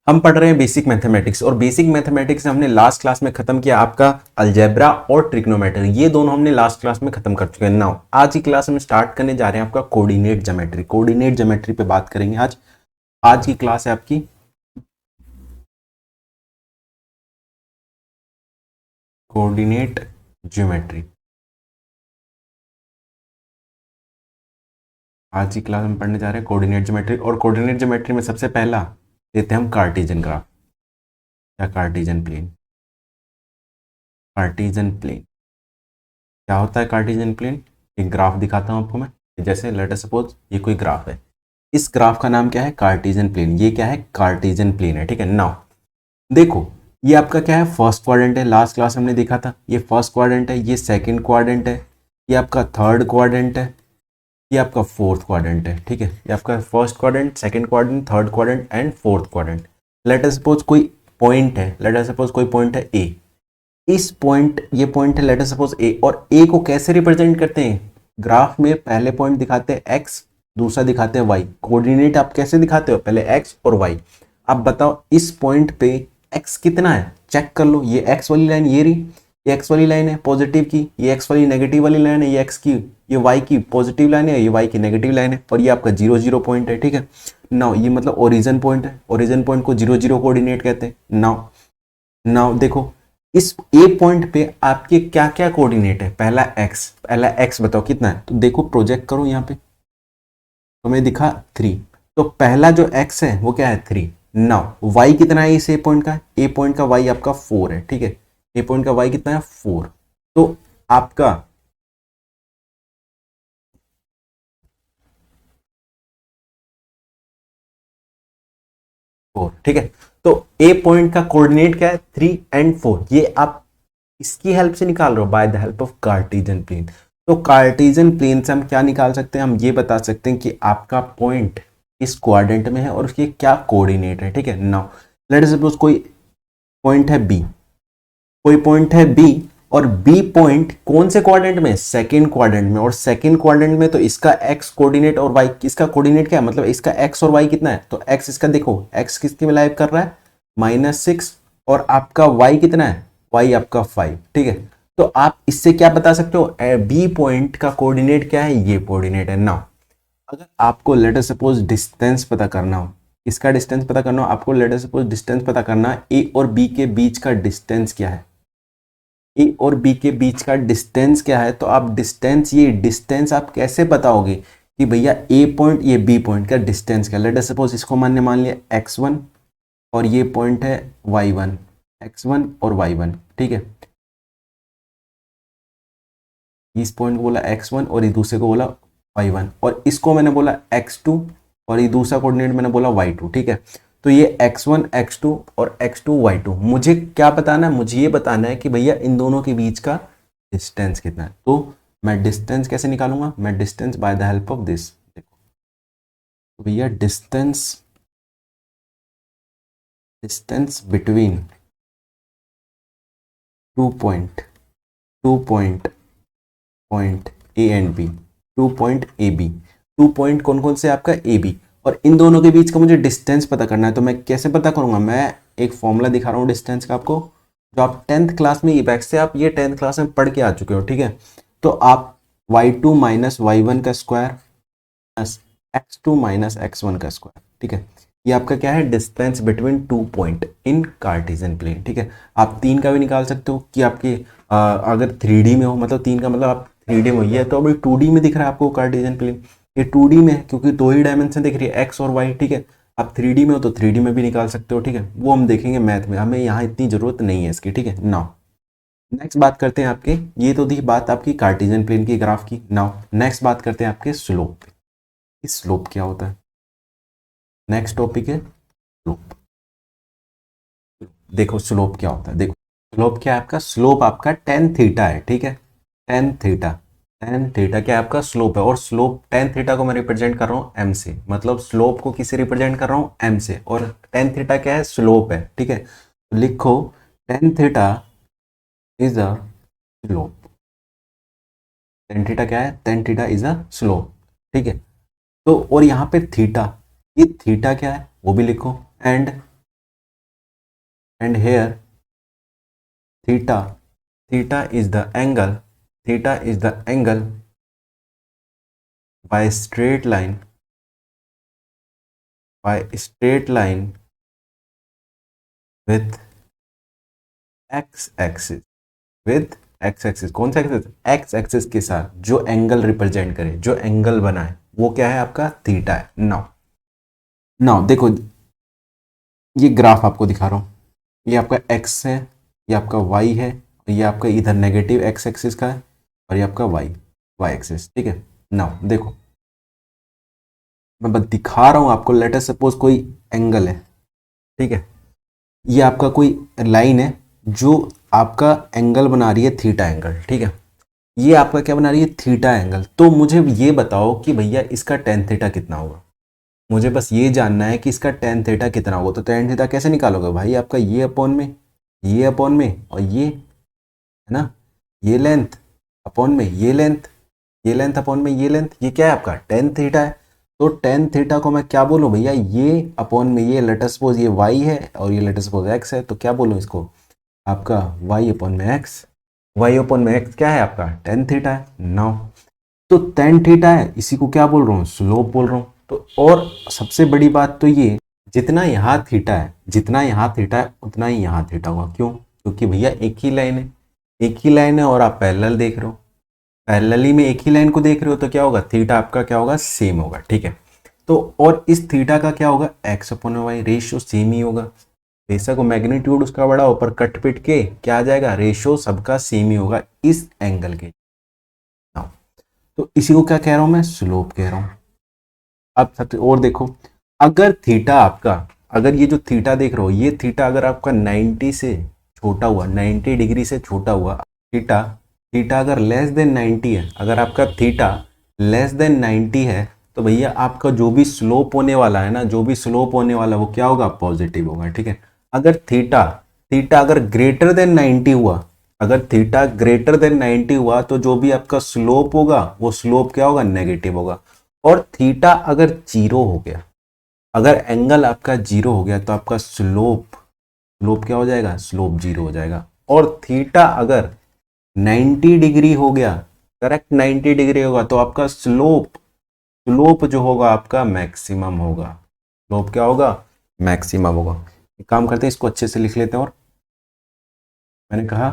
हम पढ़ रहे हैं बेसिक मैथमेटिक्स, और बेसिक मैथमेटिक्स हमने लास्ट क्लास में खत्म किया आपका अलजेब्रा और ट्रिग्नोमेट्री, ये दोनों हमने लास्ट क्लास में खत्म कर चुके हैं। नाउ आज की क्लास में स्टार्ट करने जा रहे हैं आपका कोऑर्डिनेट ज्योमेट्री। कोऑर्डिनेट ज्योमेट्री पे बात करेंगे आज। आज की क्लास है आपकी कोऑर्डिनेट ज्योमेट्री। आज की क्लास में पढ़ने जा रहे हैं कोऑर्डिनेट ज्योमेट्री, और कोऑर्डिनेट ज्योमेट्री में सबसे पहला लेते हैं हम कार्टेशियन ग्राफ या कार्टेशियन प्लेन। कार्टेशियन प्लेन क्या होता है? कार्टेशियन प्लेन एक ग्राफ दिखाता हूं आपको मैं, जैसे लेट अस सपोज ये कोई ग्राफ है, इस ग्राफ का नाम क्या है? Cartesian plane. ये क्या है? कार्टेशियन प्लेन है, ठीक है। नाउ देखो, ये आपका क्या है? फर्स्ट क्वाड्रेंट है। लास्ट क्लास हमने देखा था, ये फर्स्ट क्वाड्रेंट है, ये सेकंड क्वाड्रेंट है, ये आपका थर्ड क्वाड्रेंट है, ये आपका फोर्थ क्वाड्रेंट है, ठीक है। ये आपका first quadrant, second quadrant, third quadrant and fourth quadrant. Late us suppose कोई पॉइंट है, लेट अस सपोज कोई पॉइंट है ए। इस पॉइंट, ये पॉइंट है लेट अस सपोज ए, और ए को कैसे रिप्रेजेंट करते हैं ग्राफ में? पहले पॉइंट दिखाते हैं एक्स, दूसरा दिखाते हैं वाई। कोऑर्डिनेट आप कैसे दिखाते हो? पहले एक्स और वाई। अब बताओ इस पॉइंट पे एक्स कितना है, चेक कर लो। ये एक्स वाली लाइन ये रही, ये एक्स वाली लाइन है पॉजिटिव की, ये एक्स वाली नेगेटिव वाली लाइन है, ये एक्स की, ये वाई की पॉजिटिव लाइन है, ये वाई की नेगेटिव लाइन है, और ये आपका 0 0 पॉइंट है, ठीक है। नाउ ये मतलब ओरिजिन पॉइंट है, ओरिजिन पॉइंट को 0 0 कोऑर्डिनेट कहते हैं। नाउ नाउ देखो, इस ए पॉइंट पे आपके क्या क्या कोऑर्डिनेट है? पहला एक्स, पहला एक्स बताओ कितना है? तो देखो प्रोजेक्ट करो यहाँ पे, तुम्हें दिखा 3, तो पहला जो एक्स है वो क्या है? 3। नाउ वाई कितना है इस ए पॉइंट का? ए पॉइंट का वाई आपका 4 है, ठीक है। ए पॉइंट का वाई कितना है? 4। तो आपका फोर, ठीक है। तो ए पॉइंट का कोऑर्डिनेट क्या है? 3 एंड 4। ये आप इसकी हेल्प से निकाल रहे हो, by the help of Cartesian plane. तो कार्टेशियन प्लेन से हम क्या निकाल सकते हैं? हम ये बता सकते हैं कि आपका पॉइंट इस क्वाड्रेंट में है और उसके क्या कोऑर्डिनेट है, ठीक है। नाउ लेट अस सपोज कोई पॉइंट है बी, कोई पॉइंट है बी, और बी पॉइंट कौन से क्वाड्रेंट में? सेकंड क्वाड्रेंट में। और सेकंड क्वाड्रेंट में तो इसका एक्स कोऑर्डिनेट और वाई, इसका कोऑर्डिनेट क्या है? मतलब इसका एक्स और वाई कितना है? तो एक्स इसका देखो, एक्स किसके में लाइव कर रहा है? -6, और आपका वाई कितना है? वाई आपका 5, ठीक है। तो आप इससे क्या बता सकते हो? बी पॉइंट का कोऑर्डिनेट क्या है? ये कोऑर्डिनेट है। नाउ अगर आपको लेट अस सपोज डिस्टेंस पता करना हो, इसका डिस्टेंस पता करना हो आपको, लेट अस सपोज डिस्टेंस पता करना है ए और बी के बीच का डिस्टेंस क्या है, ए और बी के बीच का डिस्टेंस क्या है, तो आप डिस्टेंस, ये डिस्टेंस आप कैसे बताओगे कि भैया ए पॉइंट ये बी पॉइंट का डिस्टेंस क्या? लेट अस सपोज इसको मान लिया x1, और ये पॉइंट है y1, x1 और y1, ठीक है। इस पॉइंट को बोला x1 और ये दूसरे को बोला y1, और इसको मैंने बोला x2, और ये दूसरा कोऑर्डिनेट मैंने बोला y2, ठीक है। तो ये x1 x2 और x2 y2, मुझे क्या बताना है? मुझे ये बताना है कि भैया इन दोनों के बीच का डिस्टेंस कितना है। तो मैं डिस्टेंस कैसे निकालूंगा? मैं distance by the help of this, देखो तो भैया distance, distance between two point, two point, point A and B, two point A B, two point कौन कौन से? आपका ए बी, और इन दोनों के बीच का मुझे डिस्टेंस पता करना है। तो मैं कैसे पता करूंगा? मैं एक फॉर्मूला दिखा रहा हूँ डिस्टेंस का आपको, जो आप 10th क्लास में इबैक्स से आप ये 10th क्लास में पढ़ के आ चुके हो, ठीक है। तो आप y2 माइनस y1 का square plus x2 minus x1 का स्क्वायर, ठीक है। ये आपका क्या है? Distance between two point in cartesian plane, ठीक है। आप 3 का भी निकाल सकते हो कि आपके अगर 3D में हो, मतलब 3 का मतलब आप 3D में हो, ये तो अभी 2D में दिख रहा है आपको कार्टेशियन प्लेन, ये 2D में है क्योंकि दो ही डायमेंशन दिख रही है एक्स और वाई, ठीक है। आप 3D में हो तो 3D में भी निकाल सकते हो, ठीक है। वो हम देखेंगे मैथ में, हमें यहाँ इतनी जरूरत नहीं है इसकी, ठीक है। नाउ नेक्स्ट बात करते हैं आपके, ये तो थी बात आपकी कार्टेशियन प्लेन की ग्राफ की। नाउ नेक्स्ट बात करते हैं आपके स्लोप पे। इस स्लोप क्या होता है? नेक्स्ट टॉपिक है स्लोप। देखो स्लोप क्या होता है, देखो स्लोप क्या है आपका? स्लोप आपका टेन थीटा है, ठीक है। टेन थीटा, टेन थीटा क्या आपका स्लोप है, और स्लोप टेन थीटा को मैं रिप्रेजेंट कर रहा हूँ एम से, मतलब स्लोप को किसे रिप्रेजेंट कर रहा हूँ? एम से, और टेन थीटा क्या है? स्लोप है, ठीक है। तो लिखो tan theta is a slope. Tan theta क्या है? Tan theta is a slope, ठीक है। तो और यहाँ पे थीटा, ये थीटा क्या है वो भी लिखो, and and here theta, theta is the angle, theta is the angle by straight line, by straight line with x axis, with x axis, कौन सा एक्सिस, x एक्सिस के साथ जो एंगल रिप्रेजेंट करे, जो एंगल बनाए वो क्या है आपका थीटा है। नाउ नाउ देखो ये ग्राफ आपको दिखा रहा हूं, ये आपका x है, ये आपका y है, ये आपका इधर नेगेटिव x एक्सिस का है और ये आपका y एक्सिस, ठीक है। नाउ देखो मैं बस दिखा रहा हूं आपको, लेट अस सपोज कोई एंगल है, ठीक है, ये आपका कोई लाइन है जो आपका एंगल बना रही है थीटा एंगल, ठीक है, ये आपका क्या बना रही है थीटा एंगल। तो मुझे ये बताओ कि भैया इसका टेन थीटा कितना होगा, मुझे बस ये जानना है कि इसका टेन थीटा कितना होगा। तो टेन थीटा कैसे निकालोगे भाई, आपका ये अपॉन में, ये अपॉन में और ये है ना, ये लेंथ अपॉन में ये लेंथ, ये लेंथ अपॉन में ये लेंथ, ये क्या है आपका टेन थीटा है। तो टेन थीटा को मैं क्या बोलूँ भैया, ये अपॉन में ये, लेट अस सपोज ये y है और ये लेट अस सपोज x है, तो क्या बोलूँ इसको आपका y अपॉन में x, y अपॉन में x क्या है आपका टेन थीटा है। नाउ तो टेन थीटा है, इसी को क्या बोल रहा हूँ स्लोप बोल रहा हूँ। तो और सबसे बड़ी बात तो ये, जितना यहाँ थीटा है, जितना यहाँ थीटा है उतना ही यहाँ थीटा होगा। क्यों, क्योंकि भैया एक ही लाइन है, एक ही लाइन है और आप पैरेलल देख रहे हो, पैरेलली में एक ही लाइन को देख रहे हो, तो क्या होगा थीटा आपका क्या होगा सेम होगा, ठीक है। तो और इस थीटा का क्या होगा x upon y, ratio same ही होगा, बेशक वो मैग्नीट्यूड उसका बड़ा हो पर कट पिट के क्या आ जाएगा रेशियो सबका सेम ही होगा इस एंगल के। हाँ, तो इसी को क्या कह रहा हूं मैं स्लोप कह रहा हूं। अब सबसे और देखो, अगर थीटा आपका, अगर ये जो थीटा देख रहे हो ये थीटा अगर आपका 90 से छोटा हुआ, 90 डिग्री से छोटा हुआ, थीटा थीटा अगर लेस देन 90 है, अगर आपका थीटा लेस देन 90 है, तो भैया आपका जो भी स्लोप होने वाला है ना, जो भी स्लोप होने वाला है वो क्या होगा पॉजिटिव होगा, ठीक है। अगर थीटा थीटा अगर ग्रेटर देन 90 हुआ, अगर थीटा ग्रेटर देन 90 हुआ तो जो भी आपका स्लोप होगा वो स्लोप क्या होगा नेगेटिव होगा। और थीटा अगर जीरो हो गया, अगर एंगल आपका जीरो हो गया तो आपका स्लोप, स्लोप क्या हो जाएगा स्लोप जीरो हो जाएगा। और थीटा अगर 90 डिग्री हो गया, करेक्ट 90 डिग्री होगा, तो आपका स्लोप, स्लोप जो होगा आपका मैक्सिमम होगा, स्लोप क्या होगा मैक्सिमम होगा। एक काम करते हैं इसको अच्छे से लिख लेते हैं। और मैंने कहा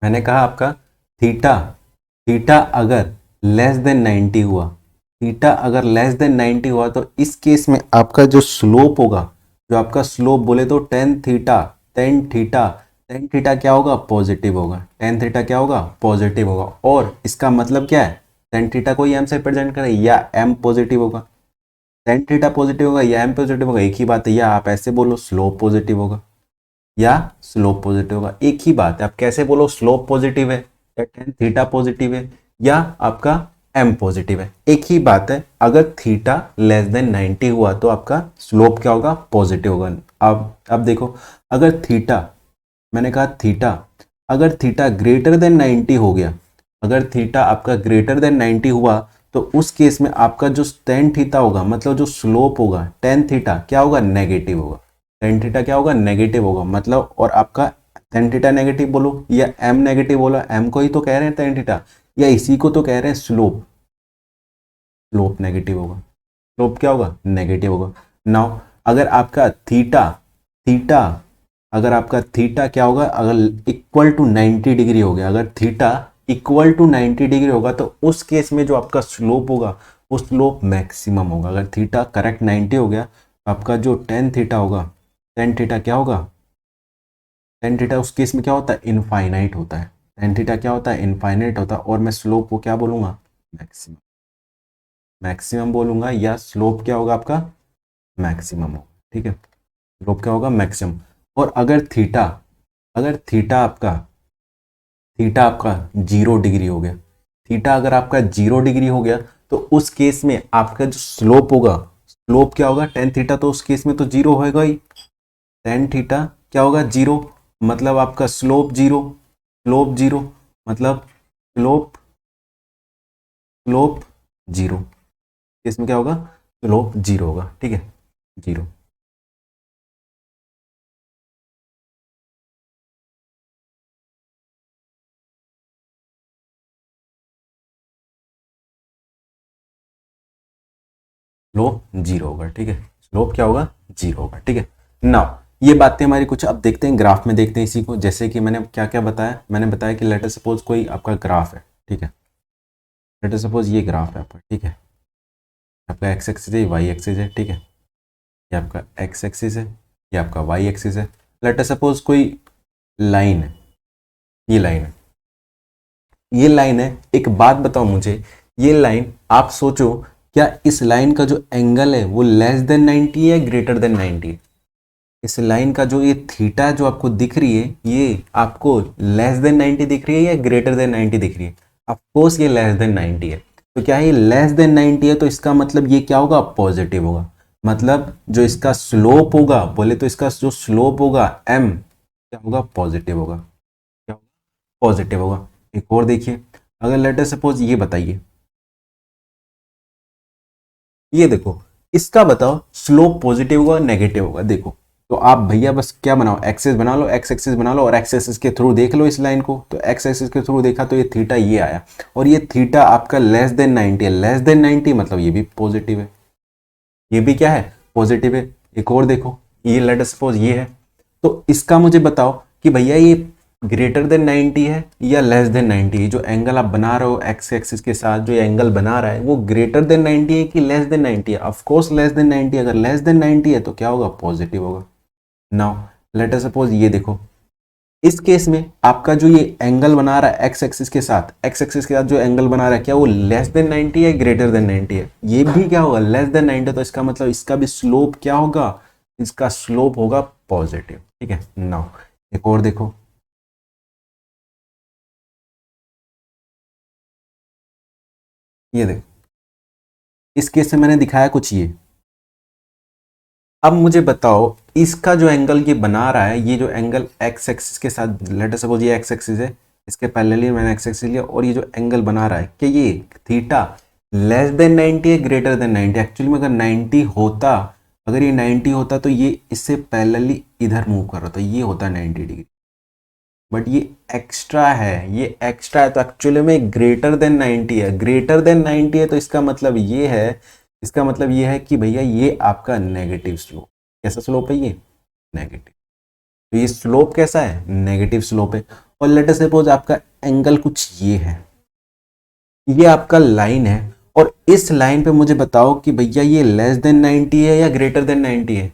मैंने कहा आपका थीटा, थीटा अगर लेस देन 90 हुआ, थीटा अगर लेस देन 90 हुआ तो इस केस में आपका जो स्लोप होगा, जो आपका स्लोप बोले तो tan theta, tan theta, tan theta क्या होगा पॉजिटिव होगा, टेन थीटा क्या होगा पॉजिटिव होगा। और इसका मतलब क्या है, टेन थीटा को एम से रिप्रेजेंट करें या एम पॉजिटिव होगा, टेन थीटा पॉजिटिव होगा या एम पॉजिटिव होगा, एक ही बात है। या आप ऐसे बोलो स्लोप पॉजिटिव होगा या स्लोप पॉजिटिव होगा, एक ही बात है। आप कैसे बोलो स्लोप पॉजिटिव है या टेन थीटा पॉजिटिव है या आपका एम पॉजिटिव है, एक ही बात है। अगर थीटा लेस देन 90 हुआ तो आपका स्लोप क्या होगा पॉजिटिव होगा। अब देखो, अगर थीटा, मैंने कहा थीटा, अगर थीटा ग्रेटर देन 90 हो गया, अगर थीटा आपका ग्रेटर देन 90 हुआ तो उस केस में आपका जो टेन थीटा होगा, मतलब जो स्लोप होगा टेन थीटा क्या होगा नेगेटिव होगा, टेन थीटा क्या होगा नेगेटिव होगा। मतलब और आपका टेन थीटा नेगेटिव बोलो या एम नेगेटिव बोलो, एम को ही तो कह रहे हैं टेन थीटा, या इसी को तो कह रहे हैं स्लोप, स्लोप नेगेटिव होगा, स्लोप क्या होगा नेगेटिव होगा। नाउ अगर आपका थीटा, थीटा अगर आपका थीटा क्या होगा, अगर इक्वल टू 90 डिग्री हो गया, अगर थीटा इक्वल टू 90 डिग्री होगा तो उस केस में जो आपका स्लोप होगा वो स्लोप मैक्सिमम होगा। अगर थीटा करेक्ट 90 हो गया तो आपका जो टेन थीटा होगा, टेन थीटा क्या होगा, टेन थीटा उस केस में क्या होता है इनफाइनाइट होता है, टेन थीटा क्या होता है इनफाइनाइट होता है। और मैं स्लोप को क्या बोलूंगा मैक्सिमम, मैक्सिमम बोलूंगा, या स्लोप क्या होगा आपका मैक्सिमम होगा, ठीक है, स्लोप क्या होगा मैक्सिमम। और अगर थीटा, अगर थीटा आपका, थीटा आपका जीरो डिग्री हो गया, थीटा अगर आपका जीरो डिग्री हो गया तो उस केस में आपका जो स्लोप होगा, स्लोप क्या होगा टेन थीटा, तो उस केस में तो जीरो होगा ही, टेन थीटा क्या होगा जीरो, मतलब आपका स्लोप जीरो, स्लोप जीरो मतलब स्लोप, स्लोप जीरो, इसमें क्या होगा स्लोप जीरो होगा, ठीक है जीरो। स्लोप जीरो होगा, ठीक है, स्लोप क्या होगा, जीरो होगा, ठीक है। नाउ ये बातें हमारी कुछ अब देखते हैं ग्राफ में, देखते हैं इसी को। जैसे कि मैंने क्या क्या बताया, मैंने बताया कि लेट अस सपोज कोई आपका ग्राफ है, ठीक है, लेट अस सपोज ये ग्राफ है आपका, ठीक है, आपका एक्स एक्सिस है, वाई एक्सिस है, ठीक है, ये आपका एक्स एक्सिस है, ये आपका वाई एक्सिस है। लेट अस सपोज कोई लाइन है, ये लाइन है, ये लाइन है। एक बात बताओ मुझे, ये लाइन आप सोचो, क्या इस लाइन का जो एंगल है वो लेस देन 90 है, ग्रेटर देन 90 है? इस लाइन का जो ये थीटा जो आपको दिख रही है, ये आपको लेस देन 90 दिख रही है या ग्रेटर देन 90 दिख रही है? ऑफ कोर्स ये लेस देन 90 है। तो क्या है, ये लेस देन 90 है, तो इसका मतलब ये क्या होगा, पॉजिटिव होगा। मतलब जो इसका स्लोप होगा, बोले तो इसका जो स्लोप होगा m क्या होगा, पॉजिटिव होगा, क्या होगा, पॉजिटिव होगा। एक और देखिए, अगर लेट अस सपोज ये बताइए, ये देखो, इसका बताओ स्लोप पॉजिटिव होगा नेगेटिव होगा? देखो, तो आप भैया बस क्या बनाओ, एक्सेस बना लो, एक्स एक्सिस बना लो और एक्स एक्सिस के थ्रू देख लो इस लाइन को। तो एक्स एक्सिस के थ्रू देखा तो ये थीटा ये आया, और ये थीटा आपका लेस देन 90 है। लेस देन 90 मतलब ये भी पॉजिटिव है, ये भी क्या है, पॉजिटिव है। एक और देखो, ये लेट अस सपोज ये है, तो इसका मुझे बताओ कि भैया ये ग्रेटर देन 90 है या लेस देन 90 है? जो एंगल आप बना रहे हो एक्स एक्सिस के साथ, जो एंगल बना रहा है वो ग्रेटर देन 90 है कि लेस देन 90 है? Of course less than 90। अगर लेस देन 90 है तो क्या होगा, पॉजिटिव होगा। नाउ लेट अस सपोज ये देखो, इस केस में आपका जो ये एंगल बना रहा है एक्स एक्सिस के साथ, एक्स एक्सिस के साथ जो एंगल बना रहा है, क्या वो लेस देन 90 है, ग्रेटर देन 90 है? ये भी क्या होगा, लेस देन 90। तो इसका मतलब इसका भी स्लोप क्या होगा, इसका स्लोप होगा पॉजिटिव, ठीक है। नाउ एक और देखो, ये देखो, इस केस में मैंने दिखाया कुछ ये। अब मुझे बताओ, इसका जो एंगल ये बना रहा है, ये जो एंगल एक्स एक्सिस के साथ, लेट अस सपोज ये एक्स एक्सिस है, इसके पैरेलली मैंने एक्स एक्सिस लिया, और ये जो एंगल बना रहा है, कि ये थीटा लेस देन 90 है, ग्रेटर देन 90? एक्चुअली में अगर 90 होता, अगर ये 90 होता तो ये इससे पैरेलली इधर मूव कर रहा था, ये होता 90 डिग्री। बट ये एक्स्ट्रा है, ये एक्स्ट्रा है, तो एक्चुअली में ग्रेटर देन 90 है। ग्रेटर देन 90 है तो इसका मतलब ये है, इसका मतलब ये है कि भैया ये आपका नेगेटिव स्लोप। कैसा स्लोप है ये, नेगेटिव। तो ये स्लोप कैसा है, नेगेटिव स्लोप है। और लेट अस सपोज आपका एंगल कुछ ये है, ये आपका लाइन है, और इस लाइन पे मुझे बताओ कि भैया ये लेस देन 90 है या ग्रेटर देन 90 है?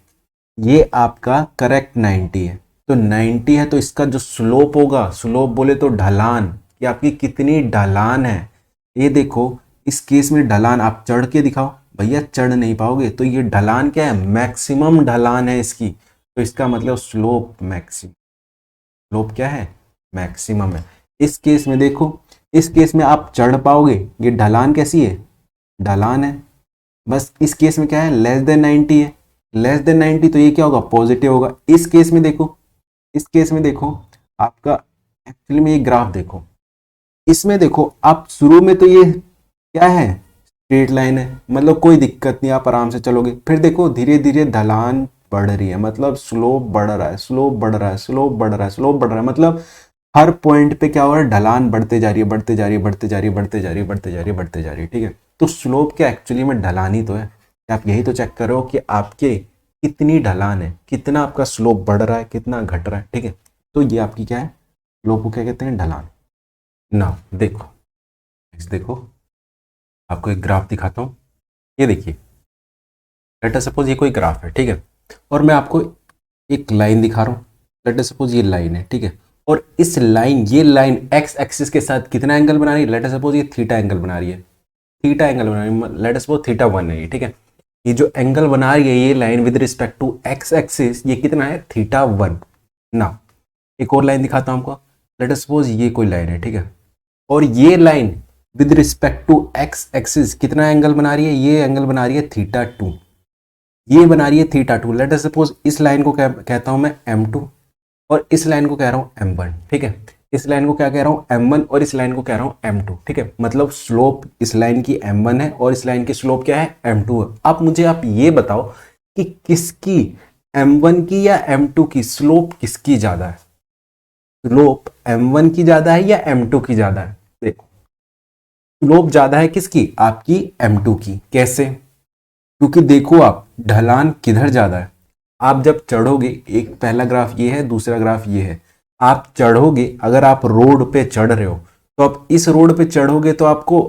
ये आपका करेक्ट 90 है। तो 90 है तो इसका जो स्लोप होगा, स्लोप बोले तो ढलान, कि आपकी कितनी ढलान है। ये देखो, इस केस में ढलान आप चढ़ के दिखाओ, भैया चढ़ नहीं पाओगे। तो ये ढलान क्या है, मैक्सिमम ढलान है इसकी। तो इसका मतलब स्लोप मैक्सिमम, स्लोप क्या है, मैक्सिमम है। इस केस में देखो, इस केस में आप चढ़ पाओगे, ये ढलान कैसी है, ढलान है। बस इस केस में क्या है, लेस देन 90 है, लेस देन 90 तो ये क्या होगा, पॉजिटिव होगा। इस केस में देखो, इस केस में देखो, आपका एक्चुअली में ये ग्राफ देखो, इसमें देखो आप शुरू में तो ये क्या है, स्ट्रेट लाइन है, मतलब कोई दिक्कत नहीं, आप आराम से चलोगे। फिर देखो धीरे धीरे ढलान बढ़ रही है, मतलब स्लोप बढ़ रहा है, स्लोप बढ़ रहा है, स्लोप बढ़ रहा है, स्लोप बढ़ रहा है। मतलब हर पॉइंट पे क्या हो रहा है, ढलान बढ़ते जा रही है, बढ़ते जा रही है, बढ़ते जा रही है, बढ़ते जा रही है, बढ़ते जा रही है, बढ़ते जा रही है, ठीक है। तो स्लोप क्या एक्चुअली में ढलान ही तो है। आप यही तो चेक करो कि आपके कितनी ढलान है, कितना आपका स्लोप बढ़ रहा है, कितना घट रहा है, ठीक है। तो ये आपकी क्या है, स्लोप को क्या कहते हैं, ढलान। ना देखो, नेक्स्ट देखो, आपको एक ग्राफ दिखाता हूँ। ये देखिए, लेट अस सपोज ये कोई ग्राफ है, ठीक है, और मैं आपको एक लाइन दिखा रहा हूँ। लेट अस सपोज ये लाइन है, ठीक है, और इस लाइन, ये लाइन एक्स एक्सिस के साथ कितना एंगल बना रही है, लेट अस सपोज ये थीटा एंगल बना रही है, थीटा एंगल बना रही है, लेट अस सपोज थीटा 1 है ये, ठीक है। ये जो एंगल बना रही है ये line with respect to x axis, ये कितना है, थीटा 1। ना एक और लाइन दिखाता हूँ आपको। लेट अस सपोज ये कोई लाइन है, ठीक है, और ये line with respect to x axis कितना एंगल बना रही है, ये एंगल बना रही है थीटा 2, ये बना रही है थीटा 2। लेट अस सपोज इस लाइन को कहता हूं मैं m2, और इस लाइन को कह रहा हूं m1, ठीक है। इस लाइन को क्या कह रहा हूं, m1, और इस लाइन को कह रहा हूं m2, ठीक है। मतलब स्लोप इस लाइन की m1 है और इस लाइन की स्लोप क्या है, m2 है। अब मुझे आप ये बताओ कि किसकी, m1 की या m2 की स्लोप किसकी ज्यादा है? स्लोप m1 की ज्यादा है या m2 की ज्यादा है? देखो, स्लोप ज्यादा है किसकी, आपकी m2 की। कैसे? क्योंकि देखो आप ढलान किधर ज़्यादा है। आप जब चढ़ोगे, एक पहला ग्राफ ये है, दूसरा ग्राफ ये है, आप चढ़ोगे, अगर आप रोड पे चढ़ रहे हो तो आप इस रोड पे चढ़ोगे तो आपको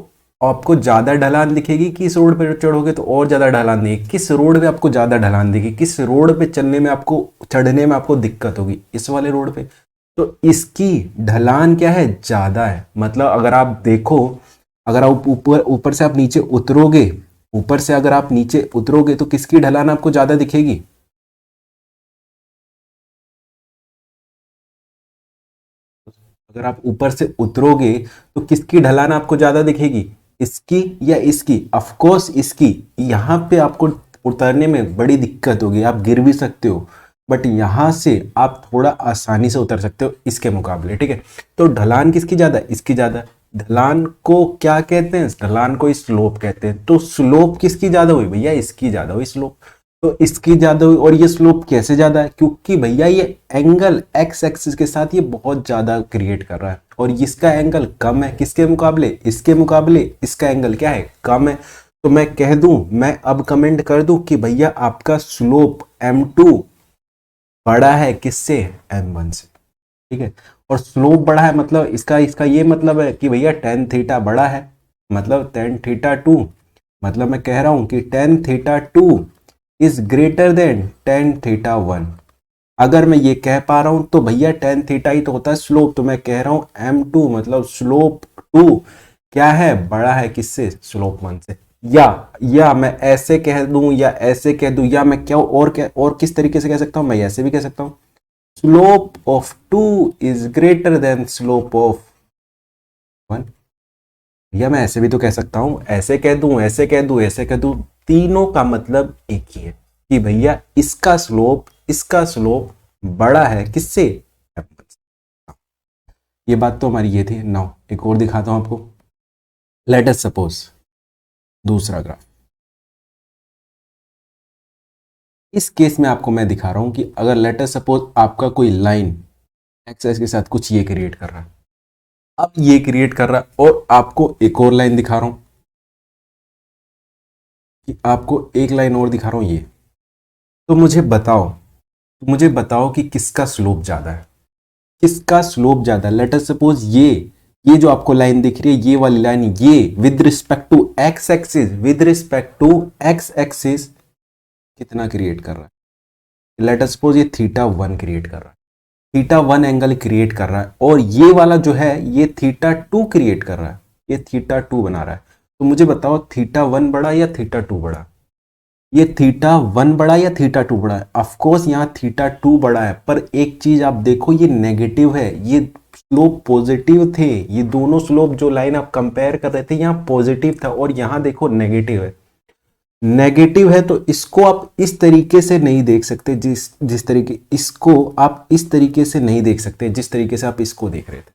आपको ज़्यादा ढलान दिखेगी कि इस रोड पे चढ़ोगे तो और ज़्यादा ढलान दिखेगी। किस रोड पे आपको ज़्यादा ढलान दिखेगी, किस रोड पे चलने में आपको, चढ़ने में आपको दिक्कत होगी, इस वाले रोड पे। तो इसकी ढलान क्या है, ज़्यादा है। मतलब अगर आप देखो, अगर आप ऊपर ऊपर से आप नीचे उतरोगे, ऊपर से अगर आप नीचे उतरोगे तो किसकी ढलान आपको ज़्यादा दिखेगी, अगर आप ऊपर से उतरोगे तो किसकी ढलान आपको ज्यादा दिखेगी, इसकी या इसकी? ऑफ कोर्स इसकी। यहां पे आपको उतरने में बड़ी दिक्कत होगी, आप गिर भी सकते हो, बट यहां से आप थोड़ा आसानी से उतर सकते हो इसके मुकाबले, ठीक है। तो ढलान किसकी ज्यादा, इसकी ज्यादा। ढलान को क्या कहते हैं, ढलान को स्लोप कहते हैं। तो स्लोप किसकी ज्यादा हुई भैया, इसकी ज्यादा हुई स्लोप। तो इसकी ज्यादा हुई, और ये स्लोप कैसे ज्यादा है, क्योंकि भैया ये एंगल एक्स एक्सिस के साथ ये बहुत ज्यादा क्रिएट कर रहा है, और इसका एंगल कम है किसके मुकाबले, इसके मुकाबले इसका एंगल क्या है, कम है। तो मैं कह दूं, मैं अब कमेंट कर दूं कि भैया आपका स्लोप m2 बड़ा है किससे, m1 से, ठीक है। और स्लोप बड़ा है मतलब इसका इसका ये मतलब है कि भैया टेन थीटा बड़ा है, मतलब टेन थीटा टू, मतलब मैं कह रहा हूं कि tan theta two is greater than tan theta one. अगर मैं ये कह पा रहा हूं तो भैया टेन थीटा ही तो होता है स्लोप, तो मैं कह रहा हूं m2 मतलब स्लोप 2 क्या है, बड़ा है किससे, स्लोप 1 से। या मैं ऐसे कह दूं, या ऐसे कह दूं, या मैं क्या और किस तरीके से कह सकता हूं, मैं ऐसे भी कह सकता हूं slope of 2 is greater than slope of 1। या मैं ऐसे भी तो कह सकता हूं, ऐसे कह दूं, ऐसे कह दूं, ऐसे कह दूं, तीनों का मतलब एक ही है कि भैया इसका स्लोप बड़ा है किससे, ये बात तो हमारी ये थी। नाउ एक और दिखाता हूं आपको। लेट अस सपोज दूसरा ग्राफ। इस केस में आपको मैं दिखा रहा हूं कि अगर लेट अस सपोज आपका कोई लाइन एक्स के साथ कुछ ये क्रिएट कर रहा है, अब ये क्रिएट कर रहा है, और आपको एक और लाइन दिखा रहा हूं, कि आपको एक लाइन और दिखा रहा हूं ये। तो मुझे बताओ कि किसका स्लोप ज्यादा है, किसका स्लोप ज्यादा है। लेट अस सपोज ये जो आपको लाइन दिख रही है, ये वाली लाइन, ये with respect to x axis, with respect to x axis कितना क्रिएट कर रहा है, लेट अस सपोज ये थीटा वन क्रिएट कर रहा है, थीटा वन एंगल क्रिएट कर रहा है, और ये वाला जो है ये थीटा टू क्रिएट कर रहा है, ये थीटा टू बना रहा है। तो मुझे बताओ थीटा वन बड़ा या थीटा टू बड़ा, ये थीटा वन बड़ा या थीटा टू बड़ा है। ऑफकोर्स यहाँ थीटा टू बड़ा है, पर एक चीज आप देखो ये नेगेटिव है, ये स्लोप पॉजिटिव थे, ये दोनों स्लोप जो लाइन आप कंपेयर कर रहे थे यहाँ पॉजिटिव था, और यहाँ देखो नेगेटिव है। नेगेटिव है तो इसको आप इस तरीके से नहीं देख सकते, जिस तरीके इसको आप इस तरीके से नहीं देख सकते जिस तरीके से आप इसको देख रहे थे।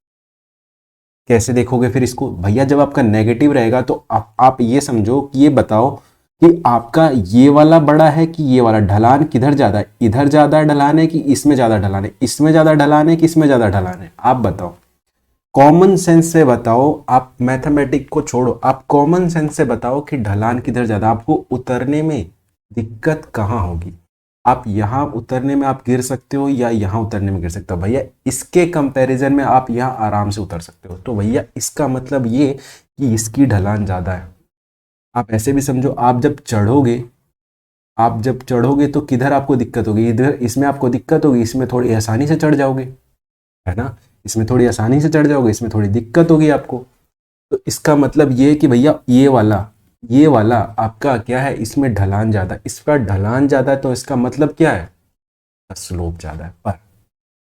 कैसे देखोगे फिर इसको भैया, जब आपका नेगेटिव रहेगा तो आप ये समझो कि ये बताओ कि आपका ये वाला बड़ा है कि ये वाला, ढलान किधर ज्यादा है, इधर ज्यादा ढलान है कि इसमें ज्यादा ढलान है, इसमें ज्यादा ढलान है कि इसमें ज्यादा ढलान है, आप बताओ। कॉमन सेंस से बताओ, आप मैथमेटिक को छोड़ो, आप कॉमन सेंस से बताओ कि ढलान किधर ज्यादा, आपको उतरने में दिक्कत कहाँ होगी। आप यहाँ उतरने में आप गिर सकते हो या यहाँ उतरने में गिर सकते हो, भैया इसके कंपैरिजन में आप यहाँ आराम से उतर सकते हो। तो भैया इसका मतलब ये कि इसकी ढलान ज़्यादा है। आप ऐसे भी समझो, आप जब चढ़ोगे तो किधर आपको दिक्कत होगी, इधर इसमें आपको दिक्कत होगी, इसमें थोड़ी आसानी से चढ़ जाओगे, है ना, इसमें थोड़ी आसानी से चढ़ जाओगे, इसमें थोड़ी दिक्कत होगी आपको। तो इसका मतलब ये कि भैया ये वाला आपका क्या है, इसमें ढलान ज्यादा, इसका ढलान ज्यादा है, तो इसका मतलब क्या है, स्लोप ज्यादा है।